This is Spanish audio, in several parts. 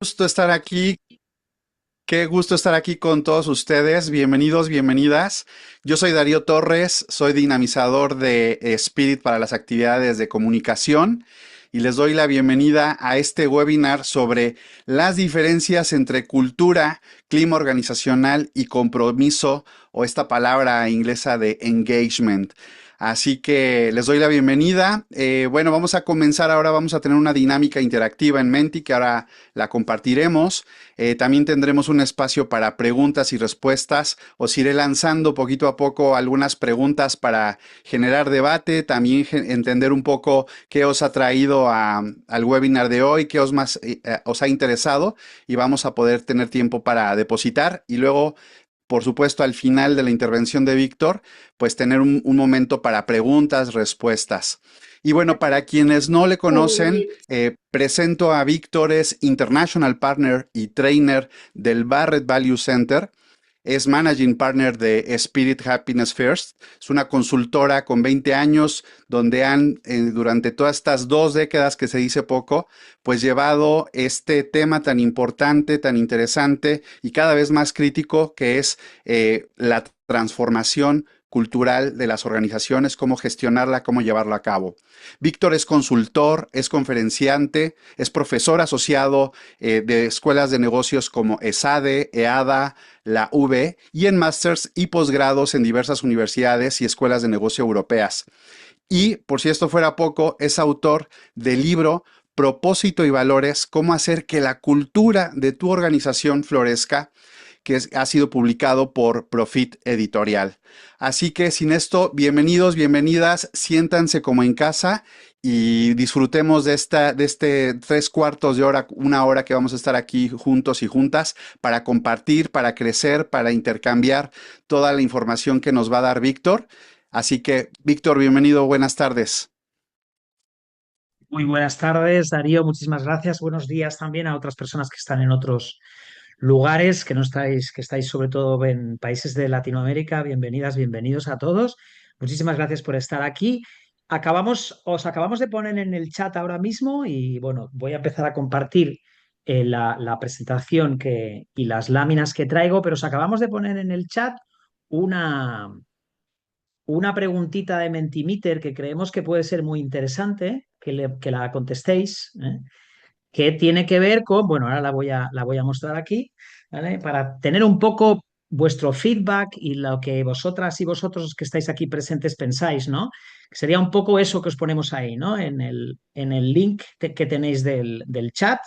Gusto estar aquí. Qué gusto estar aquí con todos ustedes. Bienvenidos, bienvenidas. Yo soy Darío Torres, soy dinamizador de Spirit para las actividades de comunicación y les doy la bienvenida a este webinar sobre las diferencias entre cultura, clima organizacional y compromiso, o esta palabra inglesa de engagement. Así que les doy la bienvenida. Bueno, vamos a comenzar ahora, vamos a tener una dinámica interactiva en Menti que ahora la compartiremos. También tendremos un espacio para preguntas y respuestas. Os iré lanzando poquito a poco algunas preguntas para generar debate, también entender un poco qué os ha traído al webinar de hoy, qué os ha interesado, y vamos a poder tener tiempo para depositar y luego, por supuesto, al final de la intervención de Víctor, pues tener un momento para preguntas, respuestas. Y bueno, para quienes no le conocen, presento a Víctor, es International Partner y Trainer del Barrett Value Center. Es Managing Partner de Spirit Happiness First. Es una consultora con 20 años donde han, durante todas estas 2 décadas, que se dice poco, pues llevado este tema tan importante, tan interesante y cada vez más crítico, que es la transformación cultural de las organizaciones, cómo gestionarla, cómo llevarla a cabo. Víctor es consultor, es conferenciante, es profesor asociado de escuelas de negocios como ESADE, EADA, la UB, y en másters y posgrados en diversas universidades y escuelas de negocio europeas. Y, por si esto fuera poco, es autor del libro Propósito y Valores, cómo hacer que la cultura de tu organización florezca, que ha sido publicado por Profit Editorial. Así que sin esto, bienvenidos, bienvenidas, siéntanse como en casa y disfrutemos de este 3/4 de hora, 1 hora que vamos a estar aquí juntos y juntas para compartir, para crecer, para intercambiar toda la información que nos va a dar Víctor. Así que, Víctor, bienvenido, buenas tardes. Muy buenas tardes, Darío. Muchísimas gracias. Buenos días también a otras personas que están en otros lugares, que no estáis, que estáis sobre todo en países de Latinoamérica. Bienvenidas, bienvenidos a todos. Muchísimas gracias por estar aquí. Os acabamos de poner en el chat ahora mismo y bueno, voy a empezar a compartir la presentación y las láminas que traigo, pero os acabamos de poner en el chat una, una preguntita de Mentimeter que creemos que puede ser muy interesante, que la contestéis, que tiene que ver con, bueno, ahora la voy a mostrar aquí, ¿vale? Para tener un poco vuestro feedback y lo que vosotras y vosotros que estáis aquí presentes pensáis, ¿no? Sería un poco eso que os ponemos ahí, ¿no? En el link que tenéis del chat,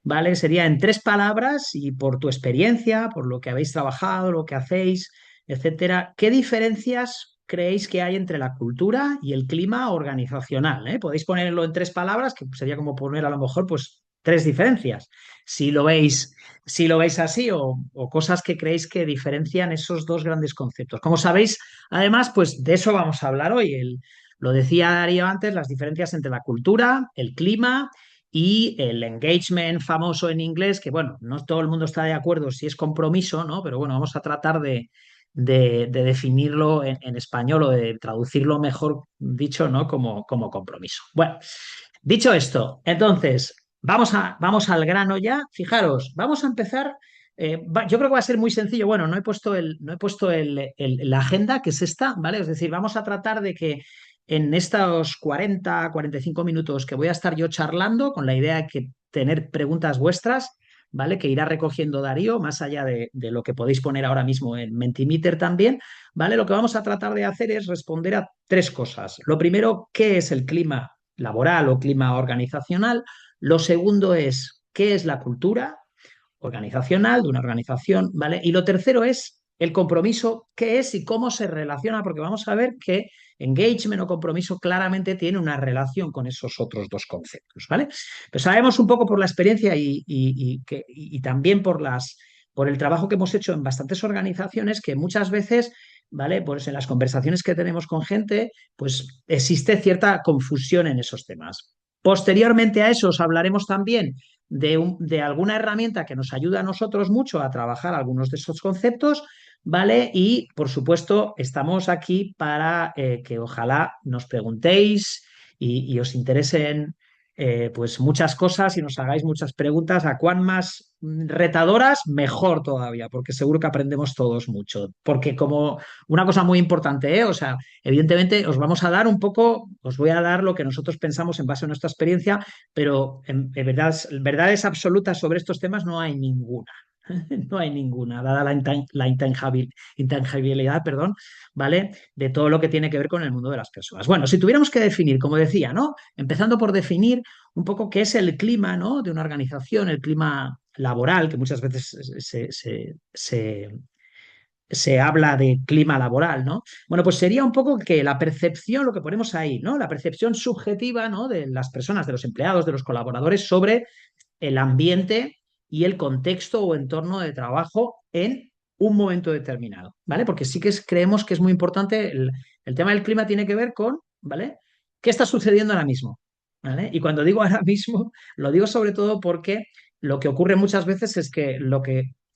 ¿vale? Sería en 3 palabras y por tu experiencia, por lo que habéis trabajado, lo que hacéis, etcétera, ¿qué diferencias creéis que hay entre la cultura y el clima organizacional? Podéis ponerlo en 3 palabras, que sería como poner a lo mejor, pues, 3 diferencias. Si lo veis, si lo veis así o cosas que creéis que diferencian esos dos grandes conceptos. Como sabéis, además, pues de eso vamos a hablar hoy. Lo decía Darío antes, las diferencias entre la cultura, el clima y el engagement famoso en inglés, que bueno, no todo el mundo está de acuerdo si es compromiso, ¿no? Pero bueno, vamos a tratar de definirlo en español o de traducirlo mejor dicho, ¿no? Como compromiso. Bueno, dicho esto, entonces, vamos al grano ya. Fijaros, vamos a empezar. Yo creo que va a ser muy sencillo. Bueno, no he puesto la agenda, que es esta, ¿vale? Es decir, vamos a tratar de que en estos 45 minutos que voy a estar yo charlando, con la idea de que tener preguntas vuestras, ¿vale? Que irá recogiendo Darío, más allá de lo que podéis poner ahora mismo en Mentimeter también, ¿vale? Lo que vamos a tratar de hacer es responder a 3 cosas. Lo primero, ¿qué es el clima laboral o clima organizacional? Lo segundo es, ¿qué es la cultura organizacional de una organización? ¿Vale? Y lo tercero es el compromiso, qué es y cómo se relaciona, porque vamos a ver que engagement o compromiso claramente tiene una relación con esos otros dos conceptos, ¿vale? Pero sabemos un poco por la experiencia y también por el trabajo que hemos hecho en bastantes organizaciones que muchas veces, ¿vale? Pues en las conversaciones que tenemos con gente, pues existe cierta confusión en esos temas. Posteriormente a eso os hablaremos también de alguna herramienta que nos ayuda a nosotros mucho a trabajar algunos de esos conceptos, ¿vale? Y, por supuesto, estamos aquí para que ojalá nos preguntéis y os interesen pues muchas cosas y nos hagáis muchas preguntas. A cuán más retadoras, mejor todavía, porque seguro que aprendemos todos mucho. Porque como una cosa muy importante, ¿eh? O sea, evidentemente os vamos a dar un poco, os voy a dar lo que nosotros pensamos en base a nuestra experiencia, pero en verdades absolutas sobre estos temas no hay ninguna. No hay ninguna, dada la intangibilidad, perdón, ¿vale? De todo lo que tiene que ver con el mundo de las personas. Bueno, si tuviéramos que definir, como decía, ¿no? Empezando por definir un poco qué es el clima, ¿no? De una organización, el clima laboral, que muchas veces se habla de clima laboral, ¿no? Bueno, pues sería un poco que la percepción, lo que ponemos ahí, ¿no? La percepción subjetiva, ¿no? De las personas, de los empleados, de los colaboradores sobre el ambiente y el contexto o entorno de trabajo en un momento determinado, ¿vale? Porque sí que creemos que es muy importante, el tema del clima tiene que ver con, ¿vale? ¿Qué está sucediendo ahora mismo? ¿Vale? Y cuando digo ahora mismo, lo digo sobre todo porque lo que ocurre muchas veces es que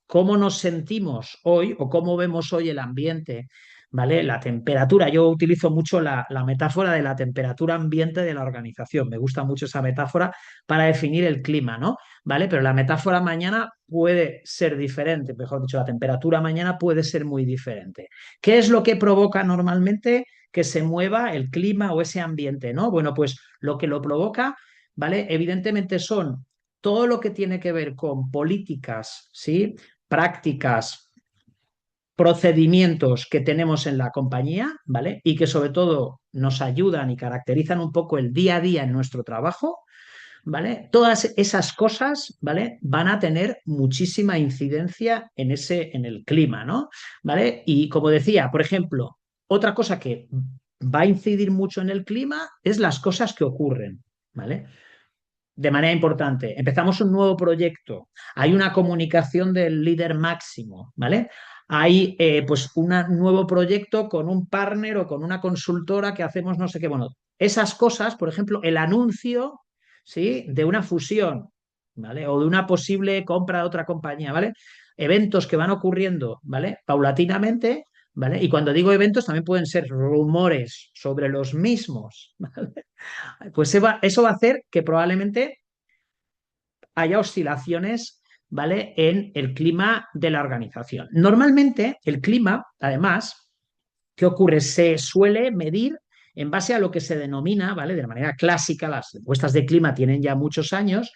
cómo nos sentimos hoy o cómo vemos hoy el ambiente, ¿vale? La temperatura, yo utilizo mucho la metáfora de la temperatura ambiente de la organización, me gusta mucho esa metáfora para definir el clima, ¿no? ¿Vale? Pero la metáfora mañana puede ser diferente, mejor dicho, la temperatura mañana puede ser muy diferente. ¿Qué es lo que provoca normalmente que se mueva el clima o ese ambiente, ¿no? Bueno, pues lo que lo provoca, ¿vale? Evidentemente son todo lo que tiene que ver con políticas, ¿sí? Prácticas, procedimientos que tenemos en la compañía, ¿vale? Y que sobre todo nos ayudan y caracterizan un poco el día a día en nuestro trabajo, ¿vale? Todas esas cosas, ¿vale? Van a tener muchísima incidencia en el clima, ¿no? ¿Vale? Y como decía, por ejemplo, otra cosa que va a incidir mucho en el clima es las cosas que ocurren, ¿vale? De manera importante, empezamos un nuevo proyecto, hay una comunicación del líder máximo, ¿vale? Hay pues un nuevo proyecto con un partner o con una consultora que hacemos no sé qué. Bueno, esas cosas, por ejemplo, el anuncio, ¿sí? De una fusión, ¿vale? O de una posible compra de otra compañía, ¿vale? Eventos que van ocurriendo, ¿vale? Paulatinamente, ¿vale? Y cuando digo eventos también pueden ser rumores sobre los mismos, ¿vale? Pues eso va a hacer que probablemente haya oscilaciones, ¿vale? En el clima de la organización. Normalmente el clima, además, ¿qué ocurre? Se suele medir en base a lo que se denomina, ¿vale? De manera clásica, las encuestas de clima tienen ya muchos años,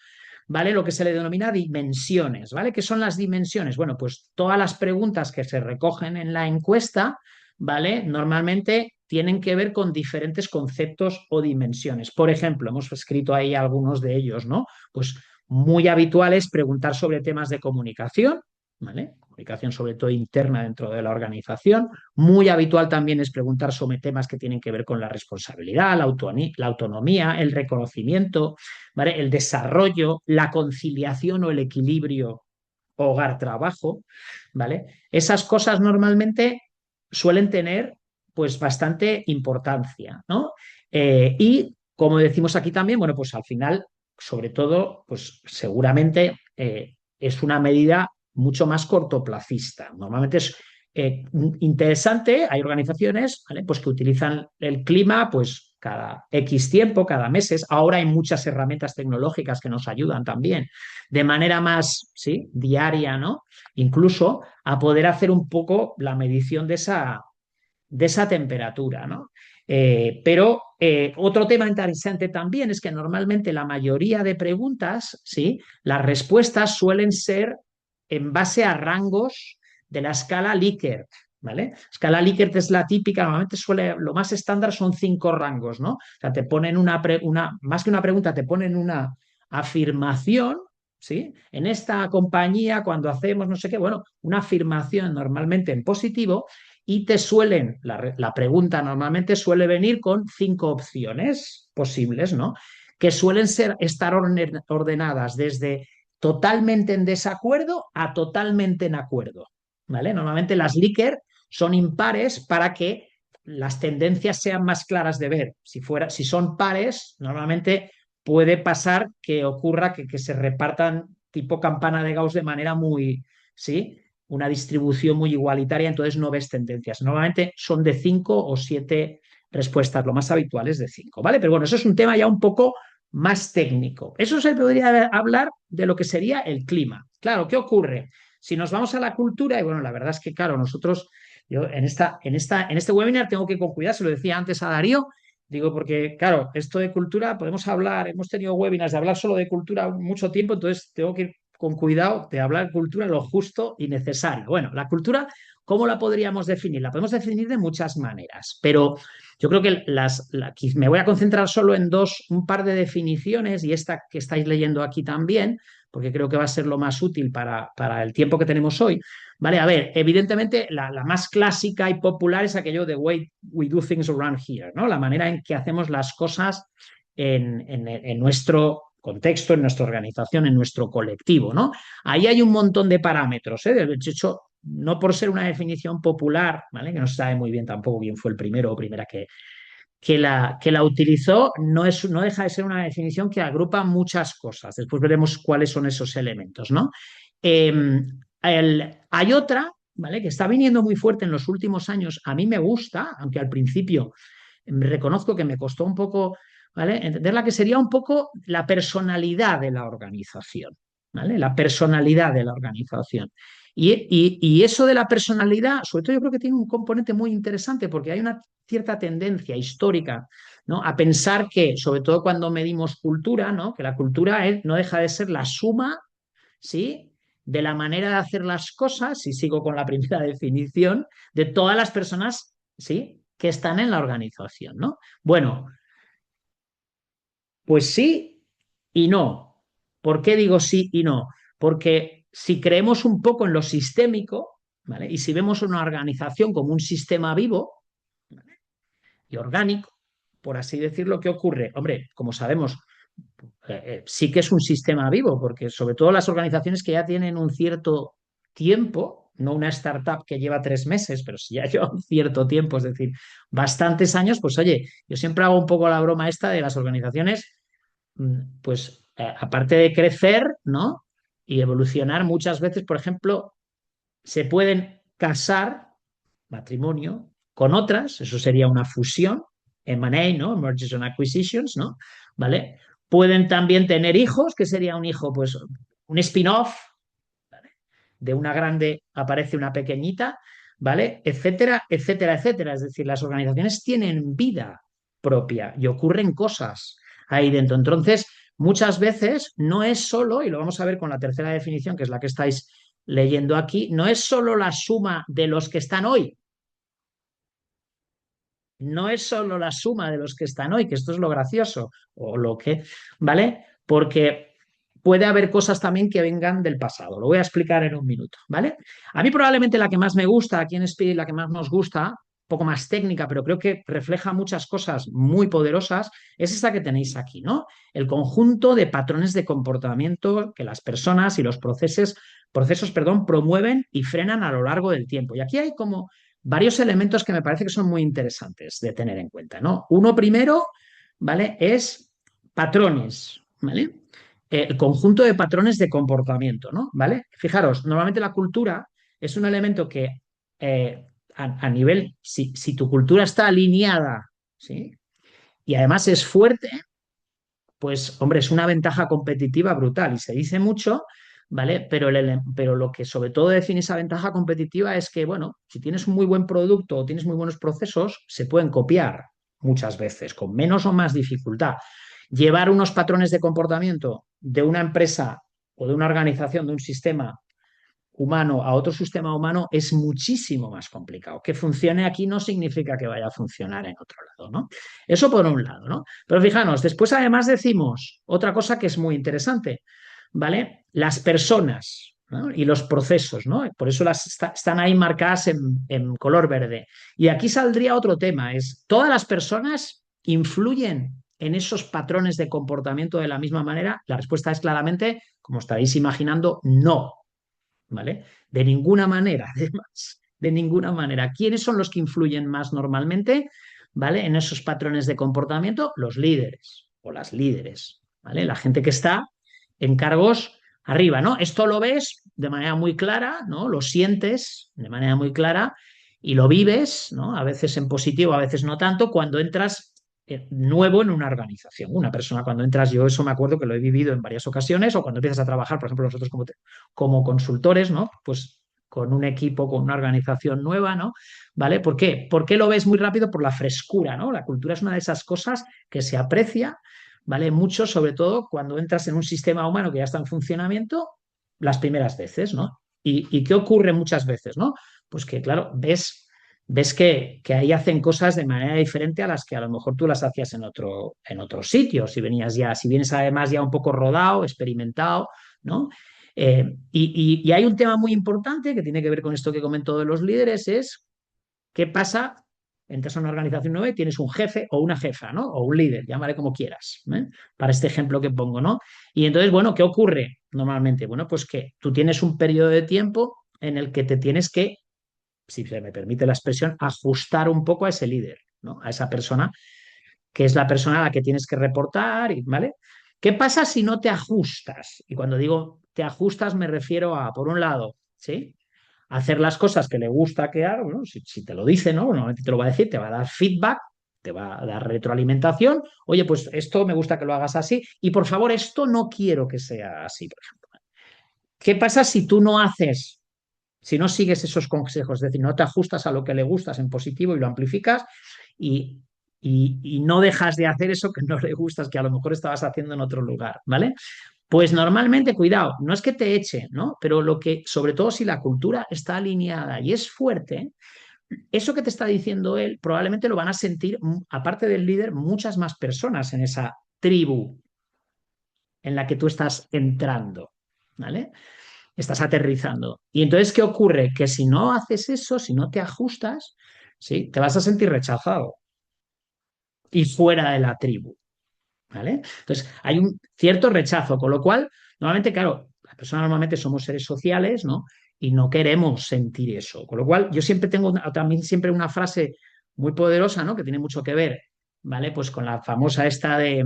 ¿vale? Lo que se le denomina dimensiones, ¿vale? ¿Qué son las dimensiones? Bueno, pues todas las preguntas que se recogen en la encuesta, ¿vale? Normalmente tienen que ver con diferentes conceptos o dimensiones. Por ejemplo, hemos escrito ahí algunos de ellos, ¿no? Pues muy habitual es preguntar sobre temas de comunicación, ¿vale? Comunicación sobre todo interna dentro de la organización. Muy habitual también es preguntar sobre temas que tienen que ver con la responsabilidad, la autonomía, el reconocimiento, ¿vale? El desarrollo, la conciliación o el equilibrio hogar-trabajo, ¿vale? Esas cosas normalmente suelen tener pues bastante importancia, ¿no? Y como decimos aquí también, bueno, pues al final, sobre todo, pues seguramente es una medida mucho más cortoplacista. Normalmente es interesante, hay organizaciones, ¿vale? Pues que utilizan el clima pues cada X tiempo, cada meses. Ahora hay muchas herramientas tecnológicas que nos ayudan también de manera más, ¿sí? Diaria, ¿no? Incluso a poder hacer un poco la medición de esa temperatura, ¿no? Pero otro tema interesante también es que normalmente la mayoría de preguntas, ¿sí? Las respuestas suelen ser en base a rangos de la escala Likert, ¿vale? La escala Likert es la típica, normalmente lo más estándar son 5 rangos, ¿no? O sea, te ponen más que una pregunta, te ponen una afirmación, ¿sí? En esta compañía, cuando hacemos no sé qué, bueno, una afirmación normalmente en positivo y la pregunta normalmente suele venir con 5 opciones posibles, ¿no? Que suelen estar ordenadas desde totalmente en desacuerdo a totalmente en acuerdo, ¿vale? Normalmente las Likert son impares para que las tendencias sean más claras de ver. Si son pares, normalmente puede pasar que ocurra que se repartan tipo campana de Gauss de manera muy, ¿sí? Una distribución muy igualitaria, entonces no ves tendencias. Normalmente son de 5 o 7 respuestas, lo más habitual es de 5, ¿vale? Pero bueno, eso es un tema ya un poco más técnico. Eso se podría hablar de lo que sería el clima. Claro, ¿qué ocurre? Si nos vamos a la cultura, y bueno, la verdad es que, claro, nosotros, yo en este webinar tengo que ir con cuidado, se lo decía antes a Darío, digo, porque, claro, esto de cultura, podemos hablar, hemos tenido webinars de hablar solo de cultura mucho tiempo, entonces tengo que ir con cuidado de hablar cultura lo justo y necesario. Bueno, la cultura, ¿cómo la podríamos definir? La podemos definir de muchas maneras, pero yo creo que me voy a concentrar solo en un par de definiciones y esta que estáis leyendo aquí también, porque creo que va a ser lo más útil para el tiempo que tenemos hoy. Vale, a ver, evidentemente la más clásica y popular es aquello de way we do things around here, ¿no? La manera en que hacemos las cosas en nuestro contexto, en nuestra organización, en nuestro colectivo, ¿no? Ahí hay un montón de parámetros, ¿eh? De hecho, no por ser una definición popular, ¿vale? Que no se sabe muy bien tampoco quién fue el primero o primera que la utilizó, no deja de ser una definición que agrupa muchas cosas. Después veremos cuáles son esos elementos, ¿no? Eh, hay otra, ¿vale? Que está viniendo muy fuerte en los últimos años. A mí me gusta, aunque al principio reconozco que me costó un poco, ¿vale? Entenderla, que sería un poco la personalidad de la organización, ¿vale? La personalidad de la organización. Y eso de la personalidad, sobre todo yo creo que tiene un componente muy interesante porque hay una cierta tendencia histórica, ¿no? A pensar que, sobre todo cuando medimos cultura, ¿no? Que la cultura no deja de ser la suma, ¿sí? De la manera de hacer las cosas, si sigo con la primera definición, de todas las personas, ¿sí? Que están en la organización, ¿no? Bueno, pues sí y no. ¿Por qué digo sí y no? Porque si creemos un poco en lo sistémico, ¿vale? Y si vemos una organización como un sistema vivo, ¿vale? Y orgánico, por así decirlo, ¿qué ocurre? Hombre, como sabemos, sí que es un sistema vivo, porque sobre todo las organizaciones que ya tienen un cierto tiempo, no una startup que lleva 3 meses, pero si ya lleva un cierto tiempo, es decir, bastantes años, pues oye, yo siempre hago un poco la broma esta de las organizaciones, pues aparte de crecer, ¿no? Y evolucionar muchas veces, por ejemplo, se pueden casar, matrimonio, con otras, eso sería una fusión, M&A, ¿no? Mergers and Acquisitions, ¿no? ¿Vale? Pueden también tener hijos, que sería un hijo, pues un spin-off, ¿vale? De una grande aparece una pequeñita, ¿vale? Etcétera, etcétera, etcétera. Es decir, las organizaciones tienen vida propia y ocurren cosas ahí dentro. Entonces, muchas veces no es solo, y lo vamos a ver con la tercera definición, que es la que estáis leyendo aquí, no es solo la suma de los que están hoy, no es solo la suma de los que están hoy, que esto es lo gracioso, o lo que, ¿vale? Porque puede haber cosas también que vengan del pasado. Lo voy a explicar en un minuto, ¿vale? A mí probablemente la que más me gusta, aquí en Spirit, la que más nos gusta, un poco más técnica, pero creo que refleja muchas cosas muy poderosas, es esta que tenéis aquí, ¿no? El conjunto de patrones de comportamiento que las personas y los procesos, promueven y frenan a lo largo del tiempo. Y aquí hay como varios elementos que me parece que son muy interesantes de tener en cuenta, ¿no? Uno primero, ¿vale? Es patrones, ¿vale? El conjunto de patrones de comportamiento, ¿no? ¿Vale? Fijaros, normalmente la cultura es un elemento que a nivel, si tu cultura está alineada, ¿sí? Y además es fuerte, pues hombre, es una ventaja competitiva brutal y se dice mucho, ¿vale? Pero lo que sobre todo define esa ventaja competitiva es que, bueno, si tienes un muy buen producto o tienes muy buenos procesos, se pueden copiar muchas veces, con menos o más dificultad. Llevar unos patrones de comportamiento de una empresa o de una organización, de un sistema humano a otro sistema humano es muchísimo más complicado. Que funcione aquí no significa que vaya a funcionar en otro lado, ¿no? Eso por un lado, ¿no? Pero fijaros, después además decimos otra cosa que es muy interesante, ¿vale? Las personas, ¿no? Y los procesos, ¿no? Por eso están ahí marcadas en color verde. Y aquí saldría otro tema, es todas las personas influyen en esos patrones de comportamiento de la misma manera. La respuesta es claramente, como estaréis imaginando, no. ¿Vale? De ninguna manera, además, de ninguna manera. ¿Quiénes son los que influyen más normalmente, ¿vale? En esos patrones de comportamiento? Los líderes o las líderes, ¿vale? La gente que está en cargos arriba, ¿no? Esto lo ves de manera muy clara, ¿no? Lo sientes de manera muy clara y lo vives, ¿no? A veces en positivo, a veces no tanto, cuando entras nuevo en una organización. Una persona cuando entras, yo eso me acuerdo que lo he vivido en varias ocasiones, o cuando empiezas a trabajar, por ejemplo, nosotros como consultores, ¿no? Pues con un equipo, con una organización nueva, ¿no? ¿Vale? ¿Por qué? ¿Por qué lo ves muy rápido? Por la frescura, ¿no? La cultura es una de esas cosas que se aprecia, ¿vale? Mucho, sobre todo cuando entras en un sistema humano que ya está en funcionamiento las primeras veces, ¿no? ¿Y qué ocurre muchas veces, ¿no? Pues que, claro, ves que ahí hacen cosas de manera diferente a las que a lo mejor tú las hacías en otro sitio, si vienes además ya un poco rodado, experimentado, ¿no? Y hay un tema muy importante que tiene que ver con esto que comento de los líderes, es qué pasa, entras a una organización nueva y tienes un jefe o una jefa, ¿no? O un líder, llámale como quieras, ¿eh? Para este ejemplo que pongo, ¿no? Y entonces, bueno, ¿qué ocurre normalmente? Bueno, pues que tú tienes un periodo de tiempo en el que te tienes que, si se me permite la expresión, ajustar un poco a ese líder, ¿no? A esa persona que es la persona a la que tienes que reportar, ¿vale? ¿Qué pasa si no te ajustas? Y cuando digo te ajustas me refiero a, por un lado, ¿sí? Hacer las cosas que le gusta que haga, ¿no? Si te lo dice, ¿no? Normalmente te lo va a decir, te va a dar feedback, te va a dar retroalimentación. Oye, pues esto me gusta que lo hagas así y por favor, esto no quiero que sea así, por ejemplo. ¿Qué pasa si tú no haces, si no sigues esos consejos? Es decir, no te ajustas a lo que le gustas en positivo y lo amplificas y, y no dejas de hacer eso que no le gustas, que a lo mejor estabas haciendo en otro lugar, ¿vale? Pues normalmente, cuidado, no es que te eche, ¿no? Pero lo que, sobre todo si la cultura está alineada y es fuerte, eso que te está diciendo él probablemente lo van a sentir, aparte del líder, muchas más personas en esa tribu en la que tú estás entrando, ¿vale? Estás aterrizando. Y entonces, ¿qué ocurre? Que si no haces eso, si no te ajustas, ¿sí? Te vas a sentir rechazado y fuera de la tribu, ¿vale? Entonces, hay un cierto rechazo, con lo cual, normalmente, claro, las personas normalmente somos seres sociales, ¿no? Y no queremos sentir eso. Con lo cual, yo siempre tengo también siempre una frase muy poderosa, ¿no? Que tiene mucho que ver, ¿vale? Pues con la famosa esta de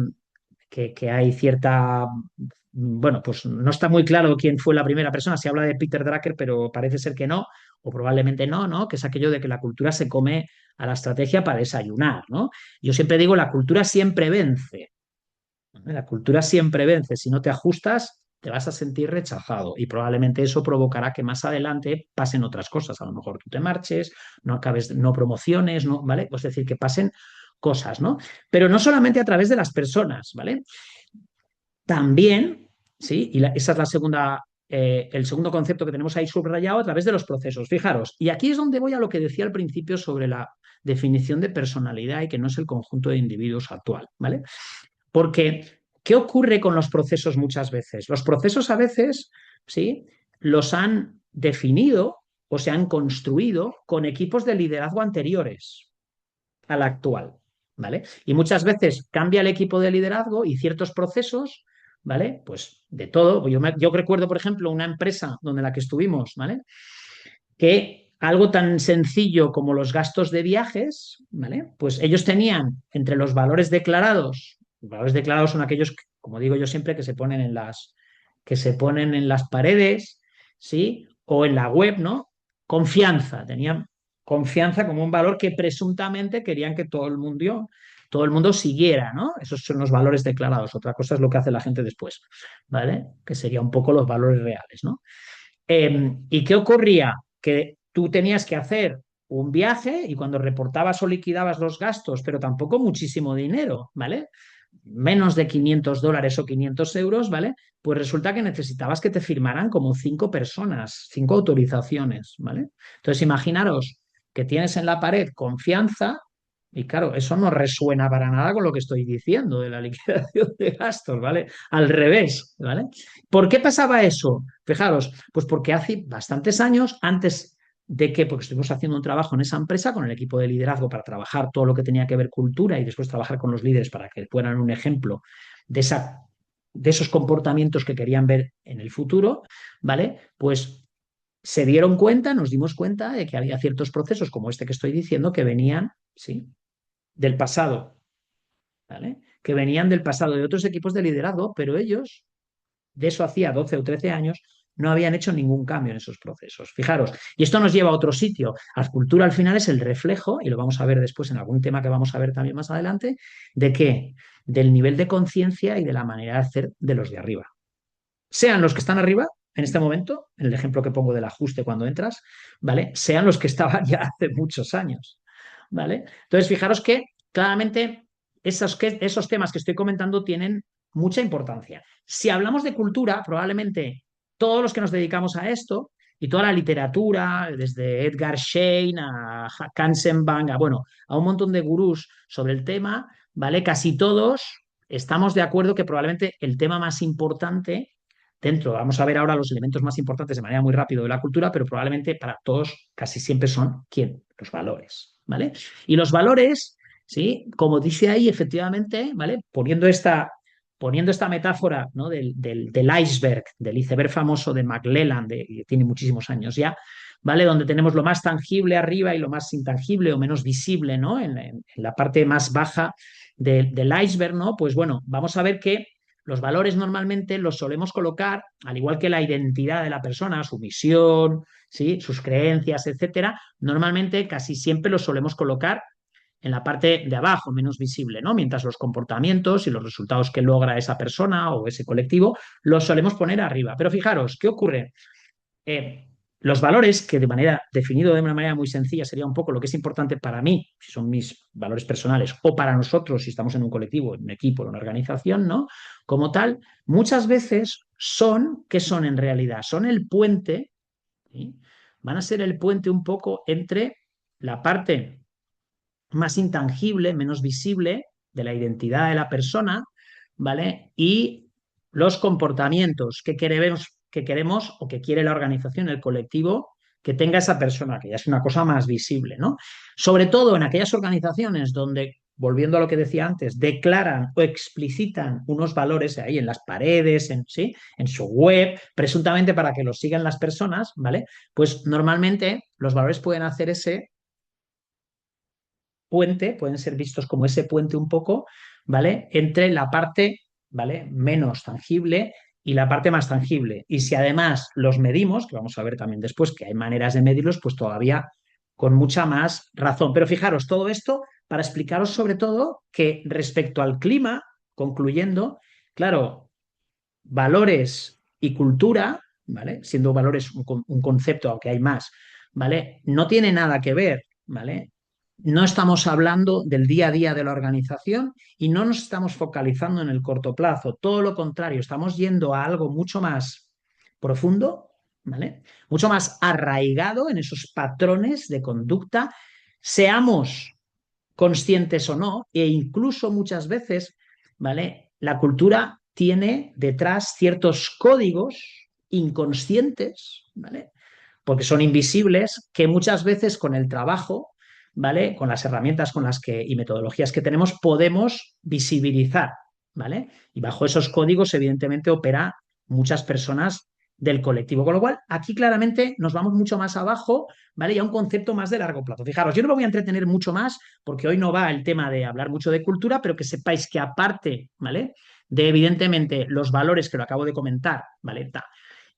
que hay cierta, bueno, pues no está muy claro quién fue la primera persona, se habla de Peter Drucker, pero parece ser que no, o probablemente no, ¿no? Que es aquello de que la cultura se come a la estrategia para desayunar, ¿no? Yo siempre digo, la cultura siempre vence, ¿no? La cultura siempre vence, si no te ajustas te vas a sentir rechazado y probablemente eso provocará que más adelante pasen otras cosas, a lo mejor tú te marches, no acabes, no promociones, ¿no? ¿Vale? Es decir, que pasen cosas, ¿no? Pero no solamente a través de las personas, ¿vale? También, ¿sí? Esa es la segunda, el segundo concepto que tenemos ahí subrayado a través de los procesos. Fijaros, y aquí es donde voy a lo que decía al principio sobre la definición de personalidad y que no es el conjunto de individuos actual, ¿vale? Porque, ¿qué ocurre con los procesos muchas veces? Los procesos a veces, ¿sí? Los han definido o se han construido con equipos de liderazgo anteriores al actual, ¿vale? Y muchas veces cambia el equipo de liderazgo y ciertos procesos, ¿vale? Pues de todo. Yo recuerdo, por ejemplo, una empresa donde la que estuvimos, ¿vale? Que algo tan sencillo como los gastos de viajes, ¿vale? Pues ellos tenían entre los valores declarados son aquellos, como digo yo siempre, que se ponen en las paredes, ¿sí? O en la web, ¿no? Confianza, tenían confianza como un valor que presuntamente querían que todo el mundo siguiera, ¿no? Esos son los valores declarados. Otra cosa es lo que hace la gente después, ¿vale? Que sería un poco los valores reales, ¿no? ¿Y qué ocurría? Que tú tenías que hacer un viaje y cuando reportabas o liquidabas los gastos, pero tampoco muchísimo dinero, ¿vale? Menos de $500 o 500 euros, ¿vale? Pues resulta que necesitabas que te firmaran como 5 personas, 5 autorizaciones, ¿vale? Entonces imaginaros que tienes en la pared confianza y claro, eso no resuena para nada con lo que estoy diciendo de la liquidación de gastos, ¿vale? Al revés, ¿vale? ¿Por qué pasaba eso? Fijaros, pues porque hace bastantes años, antes de que, porque estuvimos haciendo un trabajo en esa empresa con el equipo de liderazgo para trabajar todo lo que tenía que ver cultura y después trabajar con los líderes para que fueran un ejemplo de, de esos comportamientos que querían ver en el futuro, ¿vale? Pues se dieron cuenta, nos dimos cuenta de que había ciertos procesos como este que estoy diciendo que venían, ¿sí? Del pasado, ¿vale? Que venían del pasado de otros equipos de liderazgo, pero ellos, de eso hacía 12 o 13 años, no habían hecho ningún cambio en esos procesos. Fijaros, y esto nos lleva a otro sitio. La cultura al final es el reflejo, y lo vamos a ver después en algún tema que vamos a ver también más adelante, ¿de qué? Del nivel de conciencia y de la manera de hacer de los de arriba. Sean los que están arriba en este momento, en el ejemplo que pongo del ajuste cuando entras, ¿vale? Sean los que estaban ya hace muchos años, ¿vale? Entonces, fijaros que claramente esos temas que estoy comentando tienen mucha importancia. Si hablamos de cultura, probablemente todos los que nos dedicamos a esto y toda la literatura, desde Edgar Schein a Kansenbang, bueno, a un montón de gurús sobre el tema, ¿vale? Casi todos estamos de acuerdo que probablemente el tema más importante dentro, vamos a ver ahora los elementos más importantes de manera muy rápido de la cultura, pero probablemente para todos casi siempre son, ¿quién? Los valores, ¿vale? Y los valores, ¿sí? Como dice ahí, efectivamente, ¿vale? Poniendo esta metáfora, ¿no? Del iceberg, del iceberg famoso de McClellan, que tiene muchísimos años ya, ¿vale? Donde tenemos lo más tangible arriba y lo más intangible o menos visible, ¿no? En la parte más baja del iceberg, ¿no? Pues bueno, vamos a ver que los valores normalmente los solemos colocar, al igual que la identidad de la persona, su misión, ¿sí? Sus creencias, etcétera, normalmente casi siempre los solemos colocar en la parte de abajo, menos visible, ¿no? Mientras los comportamientos y los resultados que logra esa persona o ese colectivo los solemos poner arriba. Pero fijaros, ¿qué ocurre? Eh, los valores, que de manera definido de una manera muy sencilla sería un poco lo que es importante para mí, si son mis valores personales, o para nosotros, si estamos en un colectivo, en un equipo, en una organización, ¿no? Como tal, muchas veces son, ¿qué son en realidad? Son el puente, ¿sí? Van a ser el puente un poco entre la parte más intangible, menos visible de la identidad de la persona, ¿vale? Y los comportamientos que queremos o que quiere la organización, el colectivo, que tenga esa persona, que ya es una cosa más visible, ¿no? Sobre todo en aquellas organizaciones donde, volviendo a lo que decía antes, declaran o explicitan unos valores ahí en las paredes, ¿sí? En su web, presuntamente para que los sigan las personas, ¿vale? Pues normalmente los valores pueden hacer ese puente, pueden ser vistos como ese puente un poco, ¿vale? Entre la parte, ¿vale? Menos tangible y la parte más tangible. Y si además los medimos, que vamos a ver también después que hay maneras de medirlos, pues todavía con mucha más razón. Pero fijaros, todo esto para explicaros sobre todo que respecto al clima, concluyendo, claro, valores y cultura, ¿vale? Siendo valores un concepto, aunque hay más, ¿vale? No tiene nada que ver, ¿vale? No estamos hablando del día a día de la organización y no nos estamos focalizando en el corto plazo. Todo lo contrario, estamos yendo a algo mucho más profundo, ¿vale? Mucho más arraigado en esos patrones de conducta, seamos conscientes o no, e incluso muchas veces, ¿vale? La cultura tiene detrás ciertos códigos inconscientes, ¿vale? Porque son invisibles, que muchas veces con el trabajo, ¿vale? Con las herramientas con las que y metodologías que tenemos podemos visibilizar, ¿vale? Y bajo esos códigos, evidentemente, opera muchas personas del colectivo. Con lo cual, aquí claramente nos vamos mucho más abajo, ¿vale? Y a un concepto más de largo plazo. Fijaros, yo no me voy a entretener mucho más porque hoy no va el tema de hablar mucho de cultura, pero que sepáis que aparte, ¿vale? De evidentemente los valores que lo acabo de comentar, ¿vale?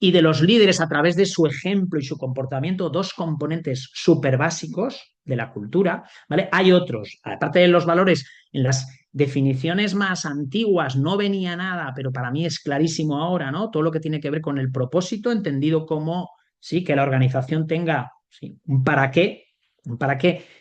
Y de los líderes a través de su ejemplo y su comportamiento, dos componentes súper básicos de la cultura, ¿vale? Hay otros, aparte de los valores, en las definiciones más antiguas no venía nada, pero para mí es clarísimo ahora, ¿no? Todo lo que tiene que ver con el propósito, entendido como, sí, que la organización tenga, sí, un para qué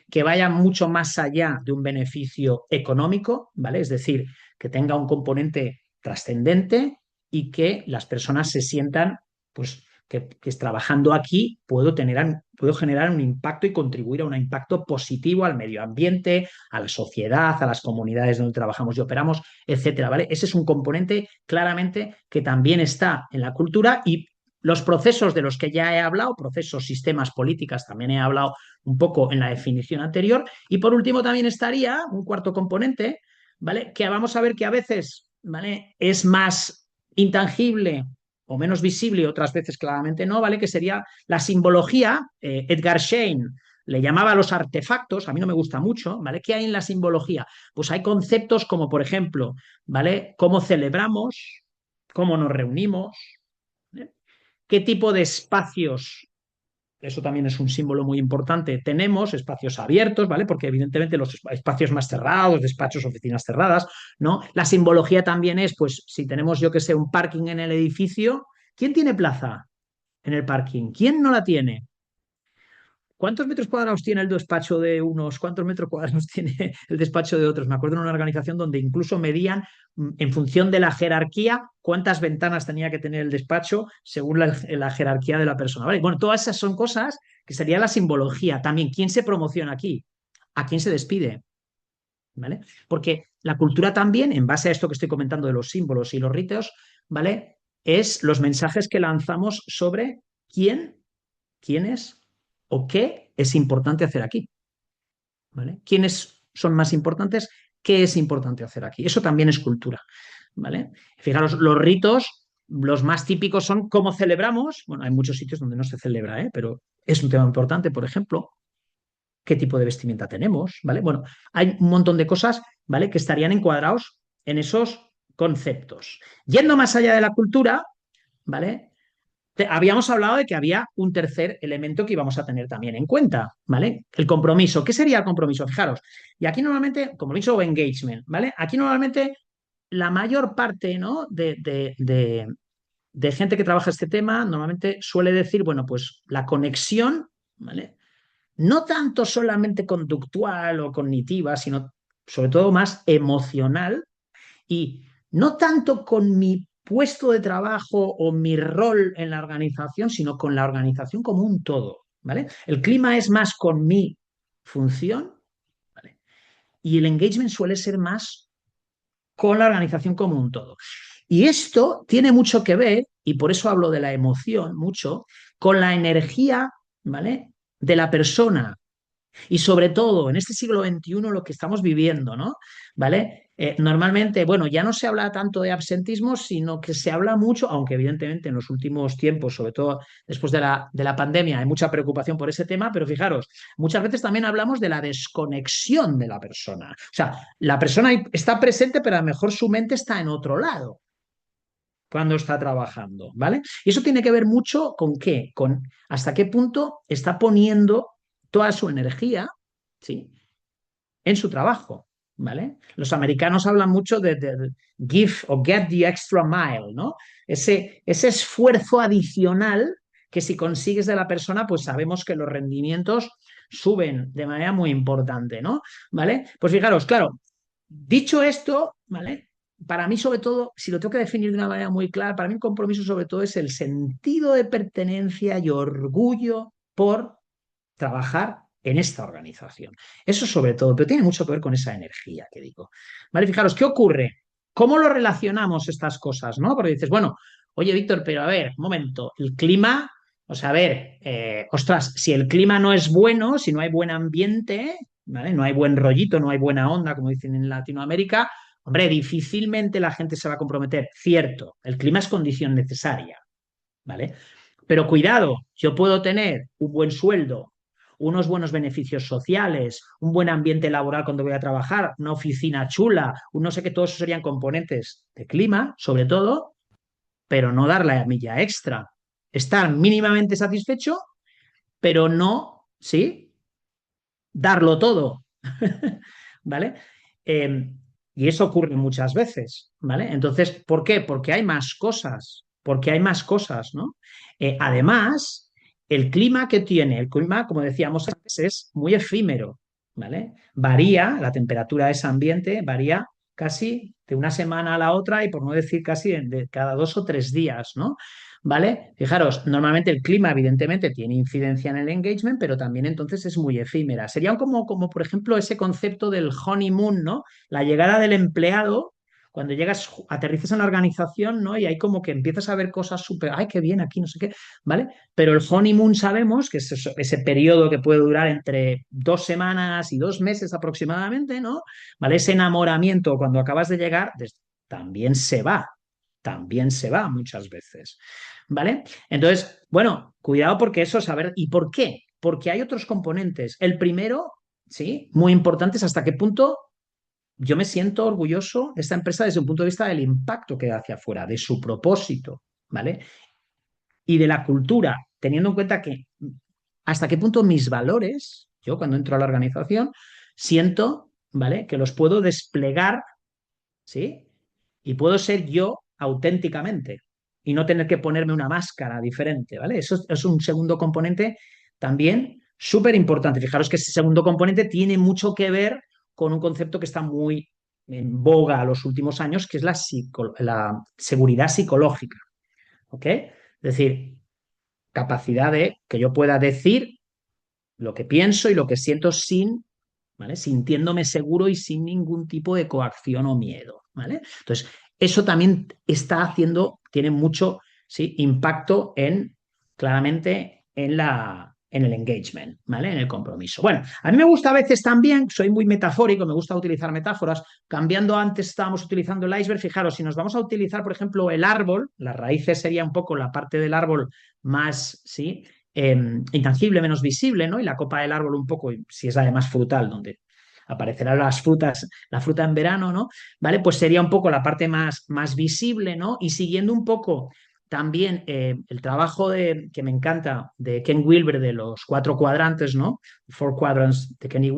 que vaya mucho más allá de un beneficio económico, ¿vale? Es decir, que tenga un componente trascendente y que las personas se sientan, pues, que trabajando aquí puedo generar un impacto y contribuir a un impacto positivo al medio ambiente, a la sociedad, a las comunidades donde trabajamos y operamos, etcétera, ¿vale? Ese es un componente claramente que también está en la cultura y los procesos de los que ya he hablado, procesos, sistemas, políticas, también he hablado un poco en la definición anterior. Y por último también estaría un cuarto componente, ¿vale? Que vamos a ver que a veces, ¿vale? Es más intangible o menos visible y otras veces claramente no, ¿vale? Que sería la simbología. Edgar Schein le llamaba a los artefactos, a mí no me gusta mucho, ¿vale? ¿Qué hay en la simbología? Pues hay conceptos como, por ejemplo, ¿vale? Cómo celebramos, cómo nos reunimos, ¿eh? ¿Qué tipo de espacios? Eso también es un símbolo muy importante. Tenemos espacios abiertos, ¿vale? Porque evidentemente los espacios más cerrados, despachos, oficinas cerradas, ¿no? La simbología también es, pues, si tenemos, yo que sé, un parking en el edificio, ¿quién tiene plaza en el parking? ¿Quién no la tiene? ¿Cuántos metros cuadrados tiene el despacho de unos? ¿Cuántos metros cuadrados tiene el despacho de otros? Me acuerdo en una organización donde incluso medían en función de la jerarquía cuántas ventanas tenía que tener el despacho según la jerarquía de la persona. ¿Vale? Bueno, todas esas son cosas que sería la simbología. También, ¿quién se promociona aquí? ¿A quién se despide? ¿Vale? Porque la cultura también, en base a esto que estoy comentando de los símbolos y los ritos, ¿vale? Es los mensajes que lanzamos sobre quién es o qué es importante hacer aquí. ¿Vale? ¿Quiénes son más importantes? ¿Qué es importante hacer aquí? Eso también es cultura. ¿Vale? Fijaros, los ritos, los más típicos son cómo celebramos. Bueno, hay muchos sitios donde no se celebra, pero es un tema importante, por ejemplo, qué tipo de vestimenta tenemos, ¿vale? Bueno, hay un montón de cosas, ¿vale? Que estarían encuadrados en esos conceptos. Yendo más allá de la cultura, ¿vale? Habíamos hablado de que había un tercer elemento que íbamos a tener también en cuenta, ¿vale? El compromiso. ¿Qué sería el compromiso? Fijaros, y aquí normalmente, compromiso o engagement, ¿vale? Aquí normalmente la mayor parte, ¿no? De gente que trabaja este tema normalmente suele decir, bueno, pues la conexión, ¿vale? No tanto solamente conductual o cognitiva, sino sobre todo más emocional y no tanto con mi puesto de trabajo o mi rol en la organización, sino con la organización como un todo, ¿vale? El clima es más con mi función, ¿vale? Y el engagement suele ser más con la organización como un todo. Y esto tiene mucho que ver, y por eso hablo de la emoción mucho, con la energía, ¿vale? De la persona y sobre todo en este siglo XXI lo que estamos viviendo, ¿no? ¿Vale? Normalmente, bueno, ya no se habla tanto de absentismo, sino que se habla mucho, aunque evidentemente en los últimos tiempos, sobre todo después de la pandemia, hay mucha preocupación por ese tema, pero fijaros, muchas veces también hablamos de la desconexión de la persona. O sea, la persona está presente, pero a lo mejor su mente está en otro lado cuando está trabajando, ¿vale? Y eso tiene que ver mucho con qué, con hasta qué punto está poniendo toda su energía, ¿sí? En su trabajo, ¿vale? Los americanos hablan mucho de give o get the extra mile, ¿no? Ese esfuerzo adicional que si consigues de la persona, pues sabemos que los rendimientos suben de manera muy importante, ¿no? ¿Vale? Pues fijaros, claro, dicho esto, ¿vale? Para mí, sobre todo, si lo tengo que definir de una manera muy clara, para mí el compromiso sobre todo es el sentido de pertenencia y orgullo por trabajar en esta organización. Eso sobre todo, pero tiene mucho que ver con esa energía que digo. ¿Vale? Fijaros, ¿qué ocurre? ¿Cómo lo relacionamos estas cosas? ¿No? Porque dices, bueno, oye, Víctor, pero a ver, un momento, el clima, o sea, a ver, ostras, si el clima no es bueno, si no hay buen ambiente, ¿vale? No hay buen rollito, no hay buena onda, como dicen en Latinoamérica, hombre, difícilmente la gente se va a comprometer. Cierto, el clima es condición necesaria, ¿vale? Pero cuidado, yo puedo tener un buen sueldo, unos buenos beneficios sociales, un buen ambiente laboral cuando voy a trabajar, una oficina chula, un no sé qué, todos esos serían componentes de clima, sobre todo, pero no dar la milla extra. Estar mínimamente satisfecho, pero no, ¿sí? Darlo todo, ¿vale? Eh, y eso ocurre muchas veces, ¿vale? Entonces, ¿por qué? Porque hay más cosas, porque hay más cosas, ¿no? Además, el clima que tiene, el clima, como decíamos antes, es muy efímero, ¿vale? Varía, la temperatura de ese ambiente varía casi de una semana a la otra y por no decir casi de cada 2 o 3 días, ¿no? ¿Vale? Fijaros, normalmente el clima evidentemente tiene incidencia en el engagement, pero también entonces es muy efímera. Sería como por ejemplo, ese concepto del honeymoon, ¿no? La llegada del empleado, cuando llegas, aterrizas en la organización, ¿no? Y hay como que empiezas a ver cosas súper, ay, qué bien aquí, no sé qué, ¿vale? Pero el honeymoon sabemos que es ese periodo que puede durar entre 2 semanas y 2 meses aproximadamente, ¿no? ¿Vale? Ese enamoramiento cuando acabas de llegar, también se va muchas veces. ¿Vale? Entonces, bueno, cuidado porque eso, saber, ¿y por qué? Porque hay otros componentes. El primero, sí, muy importante es hasta qué punto yo me siento orgulloso de esta empresa desde un punto de vista del impacto que da hacia afuera, de su propósito, ¿vale? y de la cultura, teniendo en cuenta que hasta qué punto mis valores, yo cuando entro a la organización, siento, ¿vale? Que los puedo desplegar, ¿sí? Y puedo ser yo auténticamente y no tener que ponerme una máscara diferente, ¿vale? Eso es un segundo componente también súper importante. Fijaros que ese segundo componente tiene mucho que ver con un concepto que está muy en boga a los últimos años, que es la seguridad psicológica, ¿ok? Es decir, capacidad de que yo pueda decir lo que pienso y lo que siento sin, ¿vale? Sintiéndome seguro y sin ningún tipo de coacción o miedo, ¿vale? Entonces, eso también está haciendo, tiene mucho, ¿sí? Impacto en, claramente, en el engagement, ¿vale? En el compromiso. Bueno, a mí me gusta a veces también, soy muy metafórico, me gusta utilizar metáforas, cambiando antes estábamos utilizando el iceberg, fijaros, si nos vamos a utilizar, por ejemplo, el árbol, las raíces sería un poco la parte del árbol más, ¿sí? Intangible, menos visible, ¿no? Y la copa del árbol un poco, si es además frutal, donde aparecerán las frutas, la fruta en verano, ¿no? ¿Vale? Pues sería un poco la parte más visible, ¿no? Y siguiendo un poco también el trabajo que me encanta de Ken Wilber de los cuatro cuadrantes, ¿no? Four Quadrants de Ken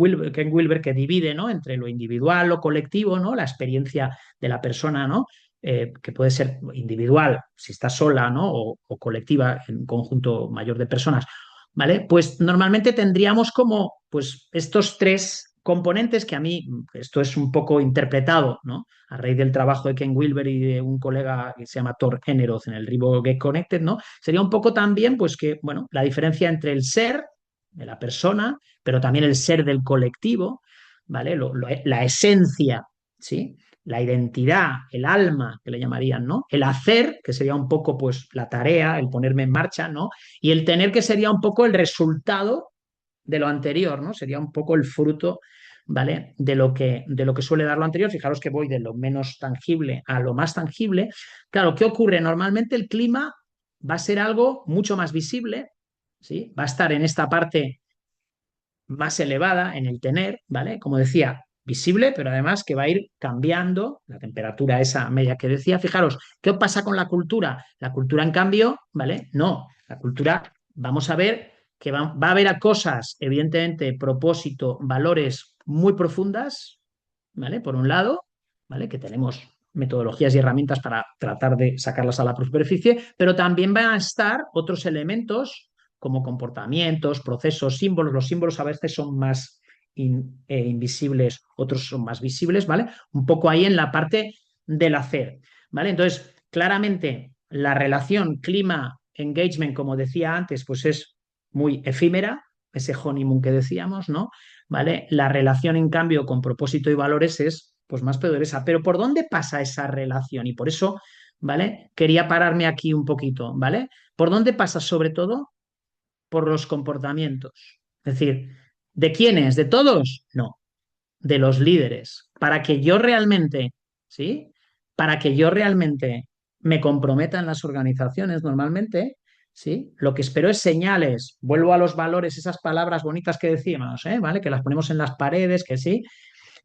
Wilber que divide, ¿no? Entre lo individual, lo colectivo, ¿no? La experiencia de la persona, ¿no? Que puede ser individual, si está sola, ¿no? O colectiva, en un conjunto mayor de personas, ¿vale? Pues normalmente tendríamos como, pues, estos tres componentes que a mí, esto es un poco interpretado, ¿no? A raíz del trabajo de Ken Wilber y de un colega que se llama Thor Eneroth en el libro Get Connected, ¿no? Sería un poco también, pues, que, bueno, la diferencia entre el ser de la persona, pero también el ser del colectivo, ¿vale? La esencia, ¿sí? La identidad, el alma, que le llamarían, ¿no? El hacer, que sería un poco, pues, la tarea, el ponerme en marcha, ¿no? Y el tener, que sería un poco el resultado de lo anterior, ¿no? Sería un poco el fruto, ¿vale? De lo que suele dar lo anterior. Fijaros que voy de lo menos tangible a lo más tangible. Claro, ¿qué ocurre? Normalmente el clima va a ser algo mucho más visible, ¿sí? Va a estar en esta parte más elevada en el tener, ¿vale? Como decía, visible, pero además que va a ir cambiando la temperatura esa media que decía. Fijaros, ¿qué pasa con la cultura? La cultura, en cambio, ¿vale? No, la cultura, vamos a ver que va a haber a cosas, evidentemente, propósito, valores muy profundas, ¿vale? Por un lado, ¿vale? Que tenemos metodologías y herramientas para tratar de sacarlas a la superficie, pero también van a estar otros elementos como comportamientos, procesos, símbolos. Los símbolos a veces son más invisibles, otros son más visibles, ¿vale? Un poco ahí en la parte del hacer, ¿vale? Entonces, claramente, la relación clima-engagement, como decía antes, pues es muy efímera, ese honeymoon que decíamos, ¿no? ¿Vale? La relación, en cambio, con propósito y valores es pues más poderosa. Pero ¿por dónde pasa esa relación? Y por eso, ¿vale? Quería pararme aquí un poquito, ¿vale? ¿Por dónde pasa sobre todo? Por los comportamientos. Es decir, ¿de quiénes? ¿De todos? No, de los líderes. Para que yo realmente, ¿sí? Para que yo realmente me comprometa en las organizaciones normalmente, ¿sí? Lo que espero es señales. Vuelvo a los valores, esas palabras bonitas que decíamos, ¿vale? Que las ponemos en las paredes, que sí.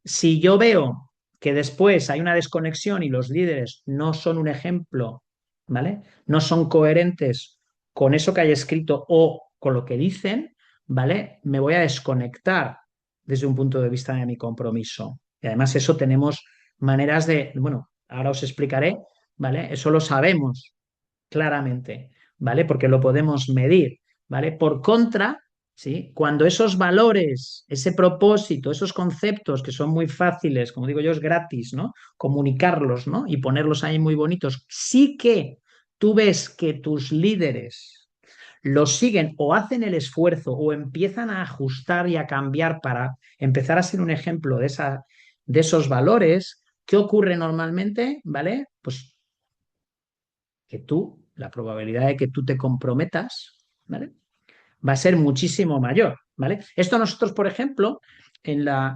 Si yo veo que después hay una desconexión y los líderes no son un ejemplo, ¿vale? No son coherentes con eso que hay escrito o con lo que dicen, ¿vale? Me voy a desconectar desde un punto de vista de mi compromiso. Y además eso tenemos maneras de, bueno, ahora os explicaré, ¿vale? Eso lo sabemos claramente, ¿vale? Porque lo podemos medir, ¿vale? Por contra, ¿sí? Cuando esos valores, ese propósito, esos conceptos que son muy fáciles, como digo yo, es gratis, ¿no? Comunicarlos, ¿no? Y ponerlos ahí muy bonitos, sí que tú ves que tus líderes los siguen o hacen el esfuerzo o empiezan a ajustar y a cambiar para empezar a ser un ejemplo de esos valores, ¿qué ocurre normalmente? ¿Vale? Pues que tú, la probabilidad de que tú te comprometas, ¿vale? Va a ser muchísimo mayor, ¿vale? Esto nosotros, por ejemplo,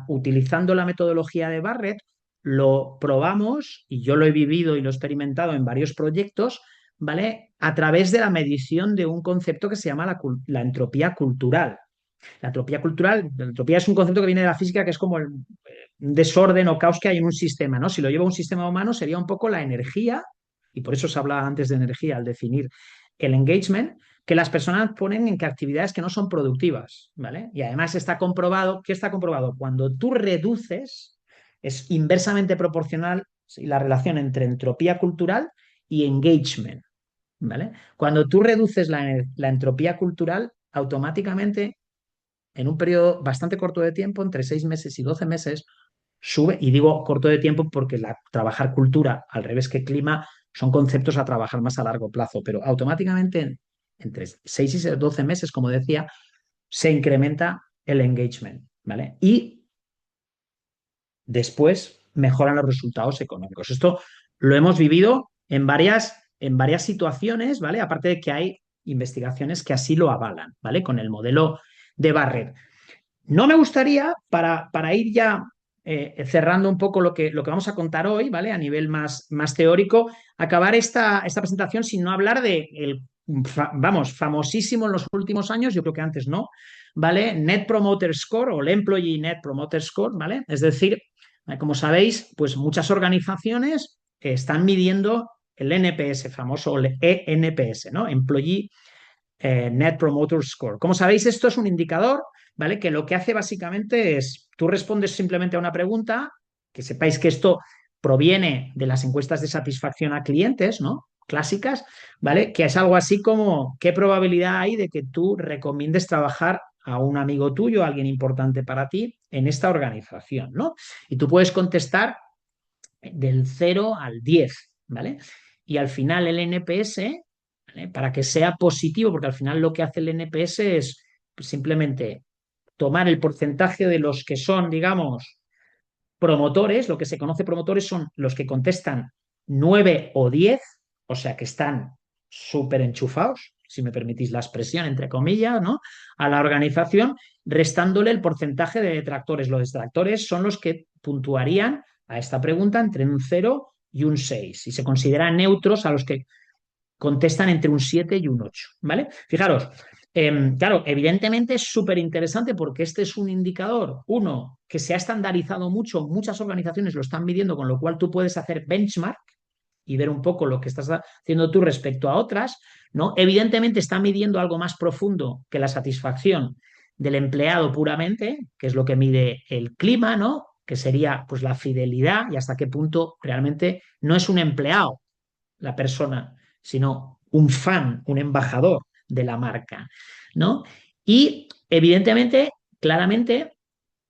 utilizando la metodología de Barrett, lo probamos y yo lo he vivido y lo he experimentado en varios proyectos, ¿vale? A través de la medición de un concepto que se llama la entropía cultural. La entropía es un concepto que viene de la física que es como un desorden o caos que hay en un sistema, ¿no? Si lo lleva un sistema humano sería un poco la energía, y por eso se hablaba antes de energía al definir el engagement que las personas ponen en que actividades que no son productivas, ¿vale? Y además está comprobado, ¿qué está comprobado? Cuando tú reduces, es inversamente proporcional la relación entre entropía cultural y engagement, ¿vale? Cuando tú reduces la entropía cultural, automáticamente, en un periodo bastante corto de tiempo, entre 6 meses y 12 meses, sube, y digo corto de tiempo porque trabajar cultura, al revés que clima, son conceptos a trabajar más a largo plazo, pero automáticamente entre 6 y 12 meses, como decía, se incrementa el engagement, ¿vale? Y después mejoran los resultados económicos. Esto lo hemos vivido en varias situaciones, ¿vale? Aparte de que hay investigaciones que así lo avalan, ¿vale? Con el modelo de Barrett. No me gustaría, para ir ya cerrando un poco lo que vamos a contar hoy, ¿vale? A nivel más teórico, acabar esta presentación sin no hablar de vamos, famosísimo en los últimos años, yo creo que antes no, ¿vale? Net Promoter Score o el Employee Net Promoter Score, ¿vale? Es decir, como sabéis, pues muchas organizaciones están midiendo el NPS famoso, o el ENPS, ¿no? Employee Net Promoter Score. Como sabéis, esto es un indicador, ¿vale? Que lo que hace básicamente es, tú respondes simplemente a una pregunta, que sepáis que esto proviene de las encuestas de satisfacción a clientes, ¿no? Clásicas, ¿vale? Que es algo así como, ¿qué probabilidad hay de que tú recomiendes trabajar a un amigo tuyo, a alguien importante para ti, en esta organización, ¿no? Y tú puedes contestar del 0 al 10, ¿vale? Y al final el NPS, ¿vale? Para que sea positivo, porque al final lo que hace el NPS es simplemente tomar el porcentaje de los que son, digamos, promotores, lo que se conoce promotores son los que contestan 9 o 10, o sea que están súper enchufados, si me permitís la expresión, entre comillas, ¿no? A la organización, restándole el porcentaje de detractores. Los detractores son los que puntuarían a esta pregunta entre un 0 y un 6 y se consideran neutros a los que contestan entre un 7 y un 8, ¿vale? Fijaros, claro, evidentemente es súper interesante porque este es un indicador, uno, que se ha estandarizado mucho, muchas organizaciones lo están midiendo, con lo cual tú puedes hacer benchmark y ver un poco lo que estás haciendo tú respecto a otras, ¿no? Evidentemente está midiendo algo más profundo que la satisfacción del empleado puramente, que es lo que mide el clima, ¿no? Que sería pues la fidelidad y hasta qué punto realmente no es un empleado la persona, sino un fan, un embajador de la marca, ¿no? Y evidentemente, claramente,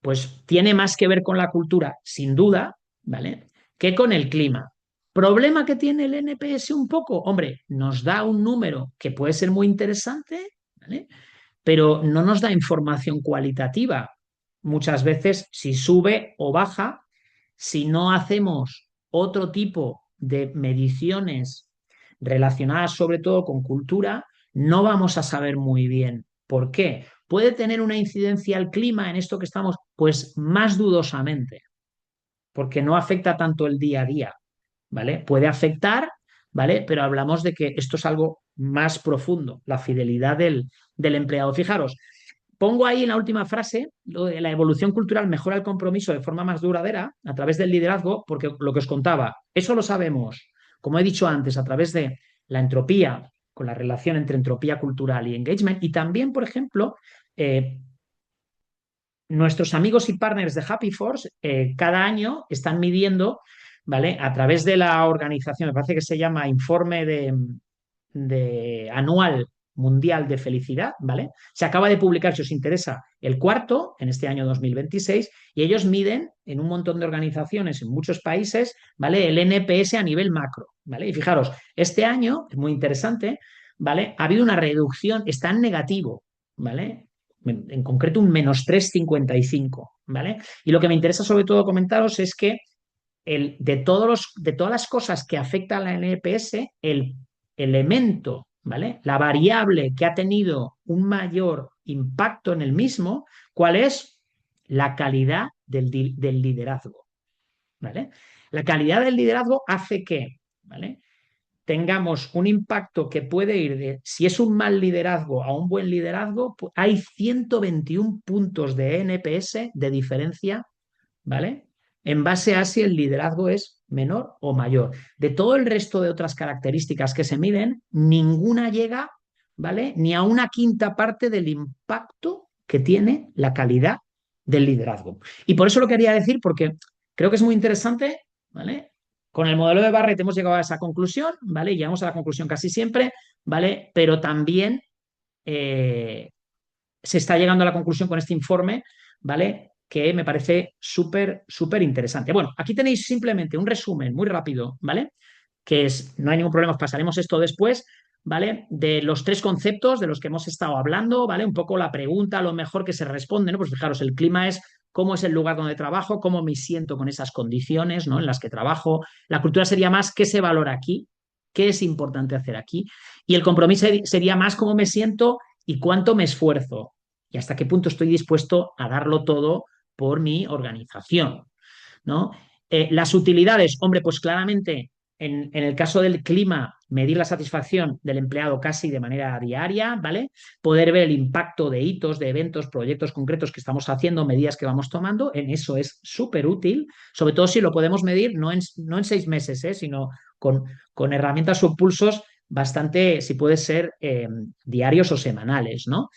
pues tiene más que ver con la cultura, sin duda, ¿vale? Que con el clima. ¿Problema que tiene el NPS un poco? Hombre, nos da un número que puede ser muy interesante, ¿vale? Pero no nos da información cualitativa. Muchas veces, si sube o baja, si no hacemos otro tipo de mediciones relacionadas sobre todo con cultura, no vamos a saber muy bien por qué. ¿Puede tener una incidencia el clima en esto que estamos? Pues más dudosamente, porque no afecta tanto el día a día, ¿vale? Puede afectar, ¿vale? Pero hablamos de que esto es algo más profundo, la fidelidad del empleado. Fijaros, pongo ahí en la última frase, lo de la evolución cultural mejora el compromiso de forma más duradera a través del liderazgo, porque lo que os contaba, eso lo sabemos, como he dicho antes, a través de la entropía, con la relación entre entropía cultural y engagement, y también, por ejemplo, eh, nuestros amigos y partners de Happy Force cada año están midiendo, ¿vale? A través de la organización, me parece que se llama Informe de Anual Mundial de Felicidad, ¿vale? Se acaba de publicar, si os interesa, el cuarto en este año 2026 y ellos miden en un montón de organizaciones en muchos países, ¿vale? El NPS a nivel macro, ¿vale? Y fijaros, este año, es muy interesante, ¿vale? Ha habido una reducción, está en negativo, ¿vale? En concreto un -3,55, ¿vale? Y lo que me interesa sobre todo comentaros es que de todas las cosas que afectan a la NPS, el elemento, ¿vale? La variable que ha tenido un mayor impacto en el mismo, ¿cuál es? La calidad del liderazgo, ¿vale? La calidad del liderazgo hace que, ¿vale? Tengamos un impacto que puede ir de, si es un mal liderazgo a un buen liderazgo, hay 121 puntos de NPS de diferencia, ¿vale? En base a si el liderazgo es menor o mayor. De todo el resto de otras características que se miden, ninguna llega, ¿vale? Ni a una quinta parte del impacto que tiene la calidad del liderazgo. Y por eso lo quería decir, porque creo que es muy interesante, ¿vale? Con el modelo de Barrett hemos llegado a esa conclusión, ¿vale? Y llegamos a la conclusión casi siempre, ¿vale? Pero también se está llegando a la conclusión con este informe, ¿vale? Que me parece súper, súper interesante. Bueno, aquí tenéis simplemente un resumen muy rápido, ¿vale? Que es, no hay ningún problema, pasaremos esto después, ¿vale? De los tres conceptos de los que hemos estado hablando, ¿vale? Un poco la pregunta, lo mejor que se responde, ¿no? Pues fijaros, el clima es cómo es el lugar donde trabajo, cómo me siento con esas condiciones, ¿no? En las que trabajo. La cultura sería más qué se valora aquí, qué es importante hacer aquí. Y el compromiso sería más cómo me siento y cuánto me esfuerzo y hasta qué punto estoy dispuesto a darlo todo por mi organización, ¿no? Las utilidades, hombre, pues claramente en el caso del clima, medir la satisfacción del empleado casi de manera diaria, ¿vale? Poder ver el impacto de hitos, de eventos, proyectos concretos que estamos haciendo, medidas que vamos tomando, en eso es súper útil, sobre todo si lo podemos medir no en 6 meses, sino con herramientas o pulsos bastante, si puede ser, diarios o semanales, ¿no?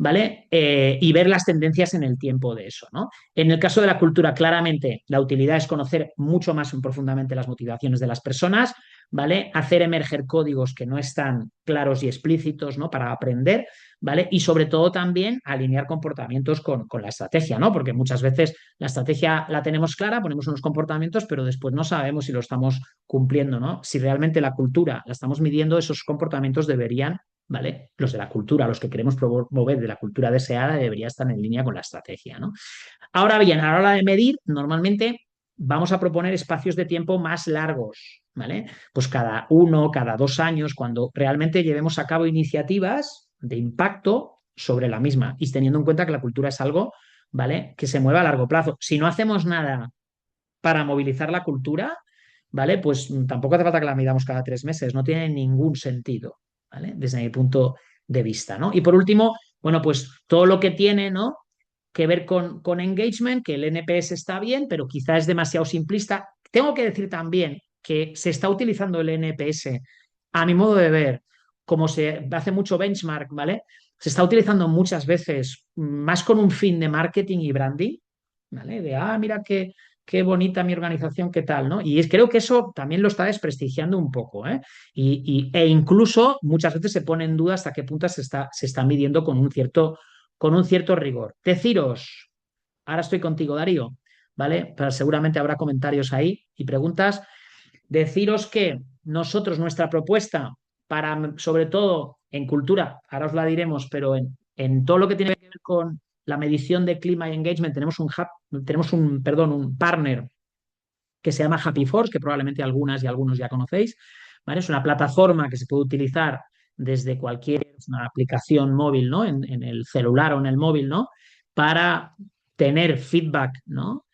¿Vale? Y ver las tendencias en el tiempo de eso, ¿no? En el caso de la cultura, claramente la utilidad es conocer mucho más profundamente las motivaciones de las personas, ¿vale? Hacer emerger códigos que no están claros y explícitos, ¿no? Para aprender, ¿vale? Y sobre todo también alinear comportamientos con la estrategia, ¿no? Porque muchas veces la estrategia la tenemos clara, ponemos unos comportamientos, pero después no sabemos si lo estamos cumpliendo, ¿no? Si realmente la cultura la estamos midiendo, esos comportamientos deberían, ¿vale? Los de la cultura, los que queremos promover de la cultura deseada, debería estar en línea con la estrategia, ¿no? Ahora bien, a la hora de medir, normalmente vamos a proponer espacios de tiempo más largos, ¿vale? Pues cada 1, cada 2 años, cuando realmente llevemos a cabo iniciativas de impacto sobre la misma y teniendo en cuenta que la cultura es algo, ¿vale? Que se mueve a largo plazo. Si no hacemos nada para movilizar la cultura, ¿vale? Pues tampoco hace falta que la midamos cada 3 meses, no tiene ningún sentido, ¿vale? Desde mi punto de vista, ¿no? Y por último, bueno, pues todo lo que tiene, ¿no? Que ver con engagement, que el NPS está bien, pero quizá es demasiado simplista. Tengo que decir también que se está utilizando el NPS, a mi modo de ver, como se hace mucho benchmark, ¿vale? Se está utilizando muchas veces más con un fin de marketing y branding, ¿vale? De, mira qué bonita mi organización, qué tal, ¿no? Y creo que eso también lo está desprestigiando un poco, ¿eh? E incluso muchas veces se pone en duda hasta qué punto se está midiendo con un cierto rigor. Deciros, ahora estoy contigo, Darío, ¿vale? Pero seguramente habrá comentarios ahí y preguntas. Deciros que nosotros, nuestra propuesta para, sobre todo en cultura, ahora os la diremos, pero en todo lo que tiene que ver con la medición de clima y engagement, tenemos un partner que se llama Happy Force, que probablemente algunas y algunos ya conocéis, ¿vale? Es una plataforma que se puede utilizar desde cualquier una aplicación móvil, ¿no? En el celular o en el móvil, ¿no? Para tener feedback, ¿no?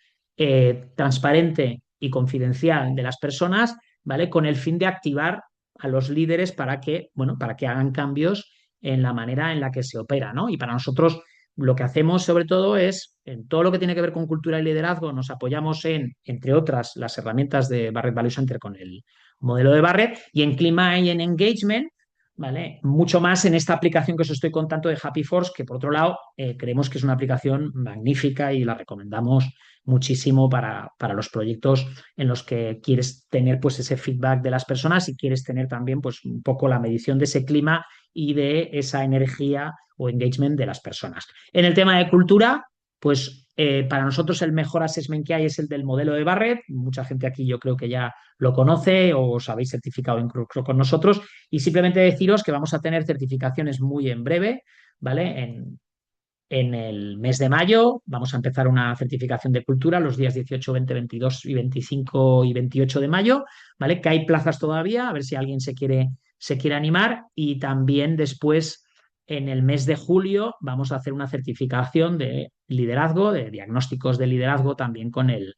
Transparente y confidencial de las personas, ¿vale? Con el fin de activar a los líderes para que, bueno, para que hagan cambios en la manera en la que se opera, ¿no? Y para nosotros lo que hacemos sobre todo es, en todo lo que tiene que ver con cultura y liderazgo, nos apoyamos en, entre otras, las herramientas de Barrett Value Center con el modelo de Barrett y en clima y en engagement, ¿vale? Mucho más en esta aplicación que os estoy contando de Happy Force, que por otro lado creemos que es una aplicación magnífica y la recomendamos muchísimo para los proyectos en los que quieres tener pues ese feedback de las personas y quieres tener también pues un poco la medición de ese clima y de esa energía o engagement de las personas. En el tema de cultura, pues para nosotros el mejor assessment que hay es el del modelo de Barrett. Mucha gente aquí yo creo que ya lo conoce o os habéis certificado incluso con nosotros. Y simplemente deciros que vamos a tener certificaciones muy en breve, ¿vale? En el mes de mayo vamos a empezar una certificación de cultura los días 18, 20, 22 y 25 y 28 de mayo, ¿vale? Que hay plazas todavía, a ver si alguien se quiere animar. Y también después, en el mes de julio, vamos a hacer una certificación de liderazgo, de diagnósticos de liderazgo también con el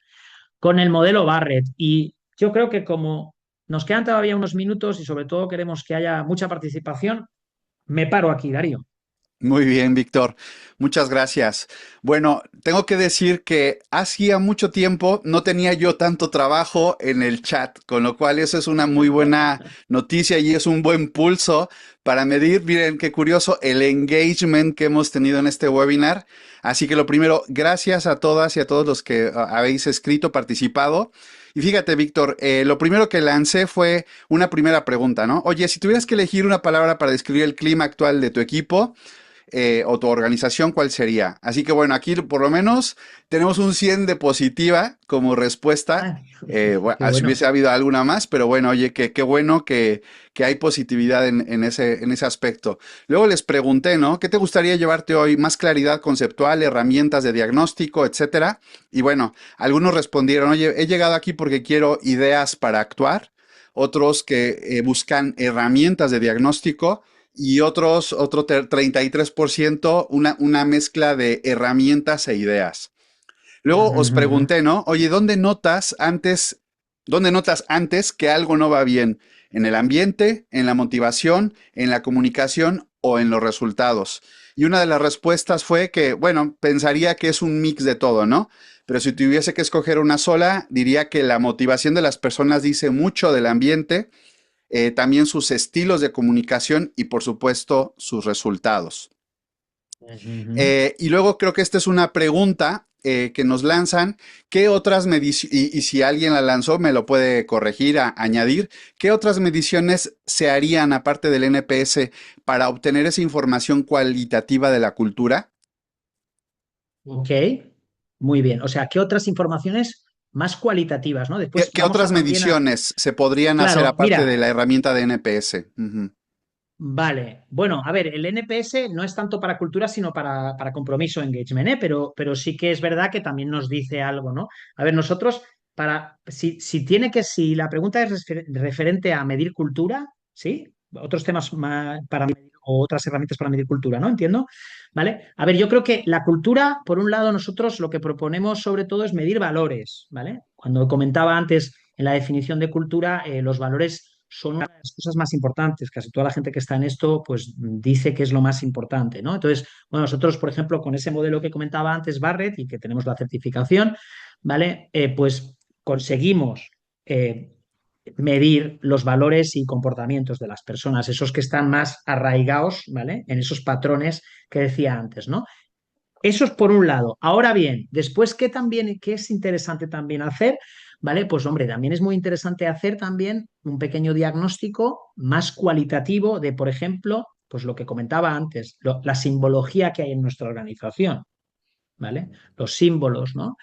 modelo Barrett. Y yo creo que como nos quedan todavía unos minutos y sobre todo queremos que haya mucha participación, me paro aquí, Darío. Muy bien, Víctor. Muchas gracias. Bueno, tengo que decir que hacía mucho tiempo no tenía yo tanto trabajo en el chat, con lo cual eso es una muy buena noticia y es un buen pulso para medir, miren qué curioso, el engagement que hemos tenido en este webinar. Así que lo primero, gracias a todas y a todos los que habéis escrito, participado. Y fíjate, Víctor, lo primero que lancé fue una primera pregunta, ¿no? Oye, si tuvieras que elegir una palabra para describir el clima actual de tu equipo, o tu organización, ¿cuál sería? Así que bueno, aquí por lo menos tenemos un 100 de positiva como respuesta. Ah, Bueno, qué si bueno. hubiese habido alguna más, pero bueno, oye, qué bueno que hay positividad en ese aspecto. Luego les pregunté, ¿no? ¿Qué te gustaría llevarte hoy? Más claridad conceptual, herramientas de diagnóstico, etcétera. Y bueno, algunos respondieron, oye, he llegado aquí porque quiero ideas para actuar. Otros que buscan herramientas de diagnóstico y otro 33%, una mezcla de herramientas e ideas. Luego Ujú, os ujú. pregunté, ¿no? Oye, dónde notas antes que algo no va bien? ¿En el ambiente, en la motivación, en la comunicación o en los resultados? Y una de las respuestas fue que, bueno, pensaría que es un mix de todo, ¿no? Pero si tuviese que escoger una sola, diría que la motivación de las personas dice mucho del ambiente, también sus estilos de comunicación y por supuesto sus resultados. Ujú. Y luego creo que esta es una pregunta que nos lanzan, ¿qué otras mediciones, y si alguien la lanzó me lo puede corregir, añadir, qué otras mediciones se harían aparte del NPS para obtener esa información cualitativa de la cultura? Ok, muy bien. O sea, ¿qué otras informaciones más cualitativas, ¿no? Después ¿Qué vamos otras a también a... mediciones se podrían hacer Claro, aparte de mira, la herramienta de NPS? Ujú. vale. Bueno, a ver, el NPS no es tanto para cultura, sino para compromiso, engagement, ¿eh? Pero sí que es verdad que también nos dice algo, ¿no? A ver, nosotros, si la pregunta es referente a medir cultura, ¿sí? Otros temas para medir, o otras herramientas para medir cultura, ¿no? Entiendo. ¿Vale? A ver, yo creo que la cultura, por un lado, nosotros lo que proponemos sobre todo es medir valores, ¿vale? Cuando comentaba antes en la definición de cultura, los valores son una de las cosas más importantes. Casi toda la gente que está en esto, pues dice que es lo más importante, ¿no? Entonces, bueno, nosotros, por ejemplo, con ese modelo que comentaba antes, Barrett, y que tenemos la certificación, ¿vale? Pues conseguimos eh, medir los valores y comportamientos de las personas, esos que están más arraigados, ¿vale? En esos patrones que decía antes, ¿no? Eso es por un lado. Ahora bien, después, qué es interesante también hacer? ¿Vale? Pues hombre, también es muy interesante hacer también un pequeño diagnóstico más cualitativo de, por ejemplo, pues lo que comentaba antes, la simbología que hay en nuestra organización, ¿vale? Los símbolos, ¿no?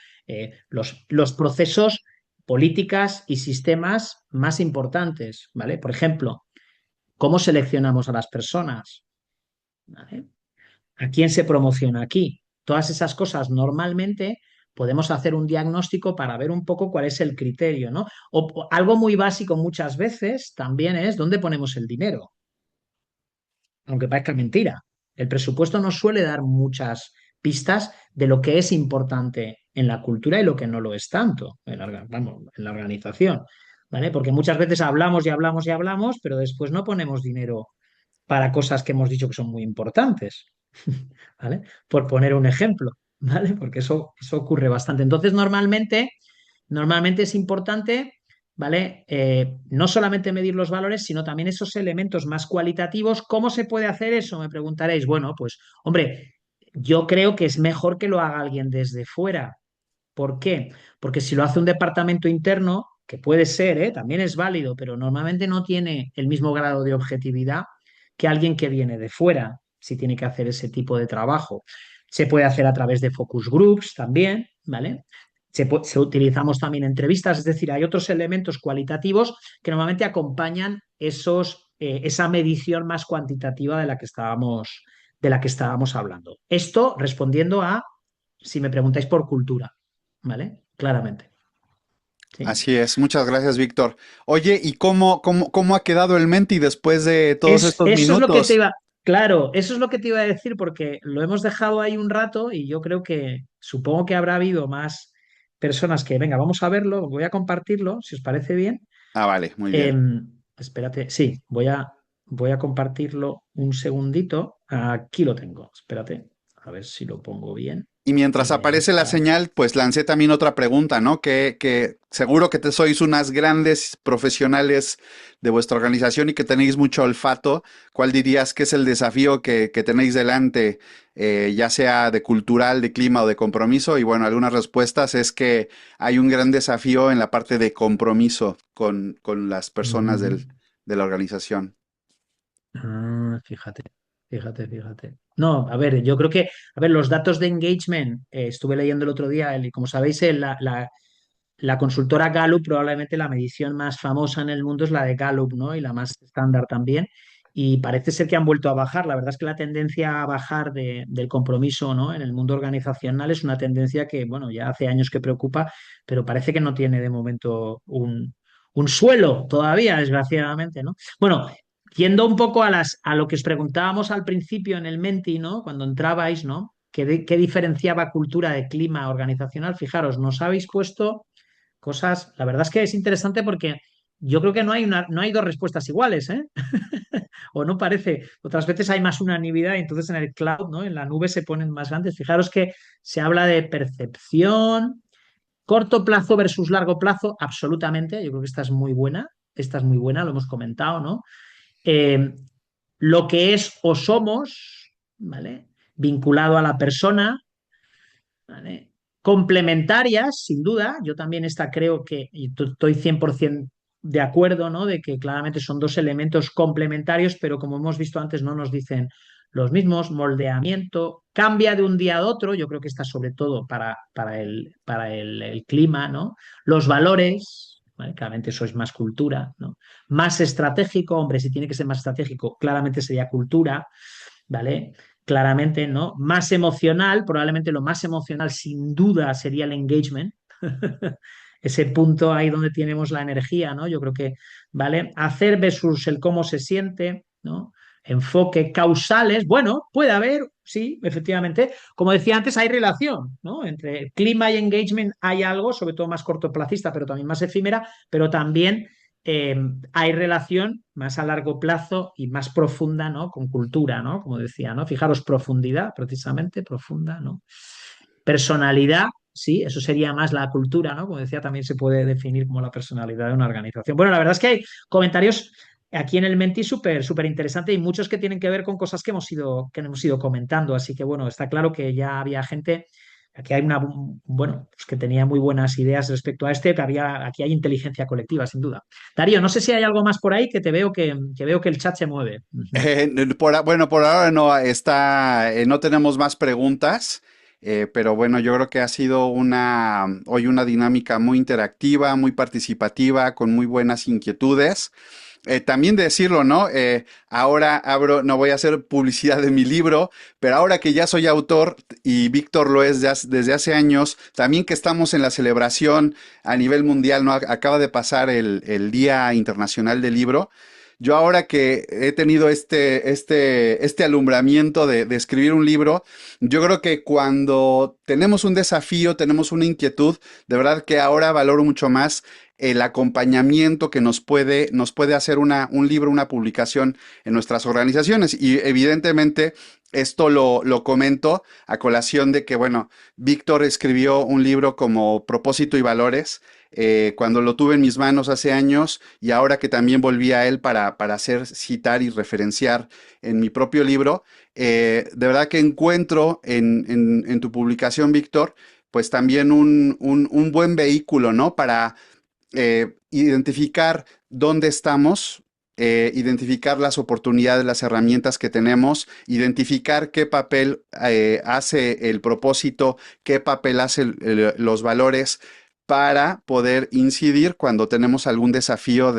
Los procesos, políticas y sistemas más importantes, ¿vale? Por ejemplo, ¿cómo seleccionamos a las personas? ¿Vale? ¿A quién se promociona aquí? Todas esas cosas normalmente podemos hacer un diagnóstico para ver un poco cuál es el criterio, ¿no? O algo muy básico muchas veces también es dónde ponemos el dinero, aunque parezca mentira. El presupuesto nos suele dar muchas pistas de lo que es importante en la cultura y lo que no lo es tanto vamos, en la organización, ¿vale? Porque muchas veces hablamos y hablamos y hablamos, pero después no ponemos dinero para cosas que hemos dicho que son muy importantes. ¿Vale? Por poner un ejemplo, ¿vale? Porque eso ocurre bastante. Entonces, normalmente es importante, ¿vale? No solamente medir los valores, sino también esos elementos más cualitativos. ¿Cómo se puede hacer eso? Me preguntaréis. Bueno, pues, hombre, yo creo que es mejor que lo haga alguien desde fuera. ¿Por qué? Porque si lo hace un departamento interno, que puede ser, ¿eh? También es válido, pero normalmente no tiene el mismo grado de objetividad que alguien que viene de fuera, si tiene que hacer ese tipo de trabajo. Se puede hacer a través de focus groups también, ¿vale? Utilizamos también entrevistas, es decir, hay otros elementos cualitativos que normalmente acompañan esa medición más cuantitativa de la que estábamos hablando. Esto respondiendo a, si me preguntáis por cultura. ¿Vale? Claramente. Sí. Así es, muchas gracias, Víctor. Oye, ¿y cómo ha quedado el Menti después de todos estos Eso es lo que te minutos? iba, claro, eso es lo que te iba a decir porque lo hemos dejado ahí un rato y yo creo que supongo que habrá habido más personas que, venga, vamos a verlo, voy a compartirlo, si os parece bien. Ah, vale, muy bien. Espérate, sí, voy a compartirlo un segundito. Aquí lo tengo. Espérate, a ver si lo pongo bien. Y mientras aparece la Engagement. señal, pues lancé también otra pregunta, ¿no? Que seguro que te sois unas grandes profesionales de vuestra organización y que tenéis mucho olfato. ¿Cuál dirías que es el desafío que tenéis delante, ya sea de cultural, de clima o de compromiso? Y bueno, algunas respuestas es que hay un gran desafío en la parte de compromiso con las personas Mm, de la organización. fíjate, fíjate. No, a ver, yo creo que, a ver, los datos de engagement, estuve leyendo el otro día, y como sabéis, la consultora Gallup, probablemente la medición más famosa en el mundo es la de Gallup, ¿no? Y la más estándar también. Y parece ser que han vuelto a bajar. La verdad es que la tendencia a bajar del compromiso, ¿no? En el mundo organizacional es una tendencia que, bueno, ya hace años que preocupa, pero parece que no tiene de momento un suelo todavía, desgraciadamente, ¿no? Bueno, yendo un poco a lo que os preguntábamos al principio en el Menti, ¿no? Cuando entrabais, ¿no? ¿Qué diferenciaba cultura de clima organizacional? Fijaros, nos habéis puesto cosas. La verdad es que es interesante porque yo creo que no hay dos respuestas iguales, ¿eh? O no parece. Otras veces hay más unanimidad y entonces en el cloud, ¿no? En la nube se ponen más grandes. Fijaros que se habla de percepción, corto plazo versus largo plazo, absolutamente. Yo creo que esta es muy buena. Esta es muy buena, lo hemos comentado, ¿no? Eh, lo que es o somos, ¿vale? Vinculado a la persona, ¿vale? Complementarias, sin duda. Yo también esta creo que, y estoy 100% de acuerdo, ¿no? De que claramente son dos elementos complementarios, pero como hemos visto antes, no nos dicen los mismos. Moldeamiento, cambia de un día a otro. Yo creo que está sobre todo para el clima, ¿no? Los valores, ¿vale? Claramente eso es más cultura, ¿no? Más estratégico, hombre, si tiene que ser más estratégico, claramente sería cultura, ¿vale? Claramente, ¿no? Más emocional, probablemente lo más emocional sin duda sería el engagement. Ese punto ahí donde tenemos la energía, ¿no? Yo creo que, ¿vale? Hacer versus el cómo se siente, ¿no? Enfoque, causales, bueno, puede haber, sí, efectivamente. Como decía antes, hay relación, ¿no? Entre clima y engagement hay algo, sobre todo más cortoplacista, pero también más efímera, pero también eh, hay relación más a largo plazo y más profunda, ¿no? Con cultura, ¿no? Como decía, ¿no? Fijaros, profundidad, precisamente, profunda, ¿no? Personalidad, sí, eso sería más la cultura, ¿no? Como decía, también se puede definir como la personalidad de una organización. Bueno, la verdad es que hay comentarios aquí en el Menti súper interesante y muchos que tienen que ver con cosas que hemos ido comentando. Así que, bueno, está claro que ya había gente. Aquí hay bueno, pues que tenía muy buenas ideas respecto a que aquí hay inteligencia colectiva, sin duda. Darío, no sé si hay algo más por ahí que te veo que veo que el chat se mueve. Ujú. Bueno, por ahora no está, no tenemos más preguntas, pero bueno, yo creo que ha sido hoy una dinámica muy interactiva, muy participativa, con muy buenas inquietudes. También decirlo, ¿no? Ahora no voy a hacer publicidad de mi libro, pero ahora que ya soy autor y Víctor lo es desde hace años, también que estamos en la celebración a nivel mundial, ¿no? Acaba de pasar el Día Internacional del Libro. Yo ahora que he tenido este alumbramiento de escribir un libro, yo creo que cuando tenemos un desafío, tenemos una inquietud, de verdad que ahora valoro mucho más el acompañamiento que nos puede hacer un libro, una publicación en nuestras organizaciones. Y evidentemente esto lo comento a colación de que, bueno, Víctor escribió un libro como Propósito y Valores. Cuando lo tuve en mis manos hace años y ahora que también volví a él para hacer, citar y referenciar en mi propio libro, de verdad que encuentro en tu publicación, Víctor, pues también un buen vehículo, ¿no? Para identificar dónde estamos, identificar las oportunidades, las herramientas que tenemos, identificar qué papel hace el propósito, qué papel hace los valores para poder incidir cuando tenemos algún desafío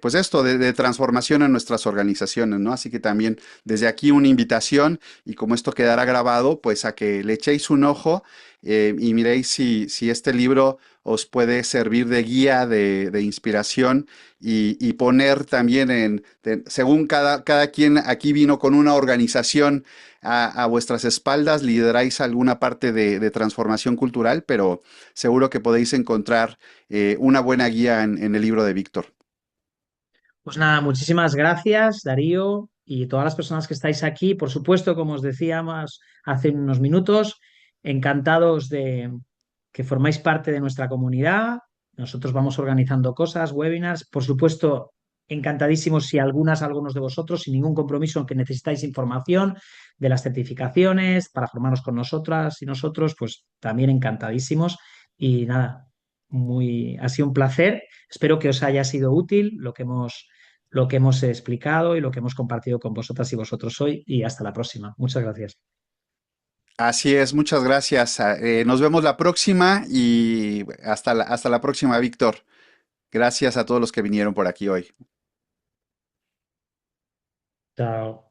pues esto, de transformación en nuestras organizaciones, ¿no? Así que también desde aquí una invitación y como esto quedará grabado, pues a que le echéis un ojo y miréis si este libro os puede servir de guía, de inspiración y poner también según cada quien aquí vino con una organización a vuestras espaldas, lideráis alguna parte de transformación cultural, pero seguro que podéis encontrar una buena guía en el libro de Víctor. Pues nada, muchísimas gracias, Darío. y todas las personas que estáis aquí, por supuesto, como os decíamos hace unos minutos, encantados de que formáis parte de nuestra comunidad. Nosotros vamos organizando cosas, webinars, por supuesto, encantadísimos si algunos de vosotros, sin ningún compromiso, aunque necesitáis información de las certificaciones para formarnos con nosotras y nosotros, pues también encantadísimos. Y nada, ha sido un placer. Espero que os haya sido útil lo que hemos explicado y lo que hemos compartido con vosotras y vosotros hoy. Y hasta la próxima. Muchas gracias. Así es, muchas gracias. Nos vemos la próxima y hasta la próxima, Víctor. Gracias a todos los que vinieron por aquí hoy. Chao.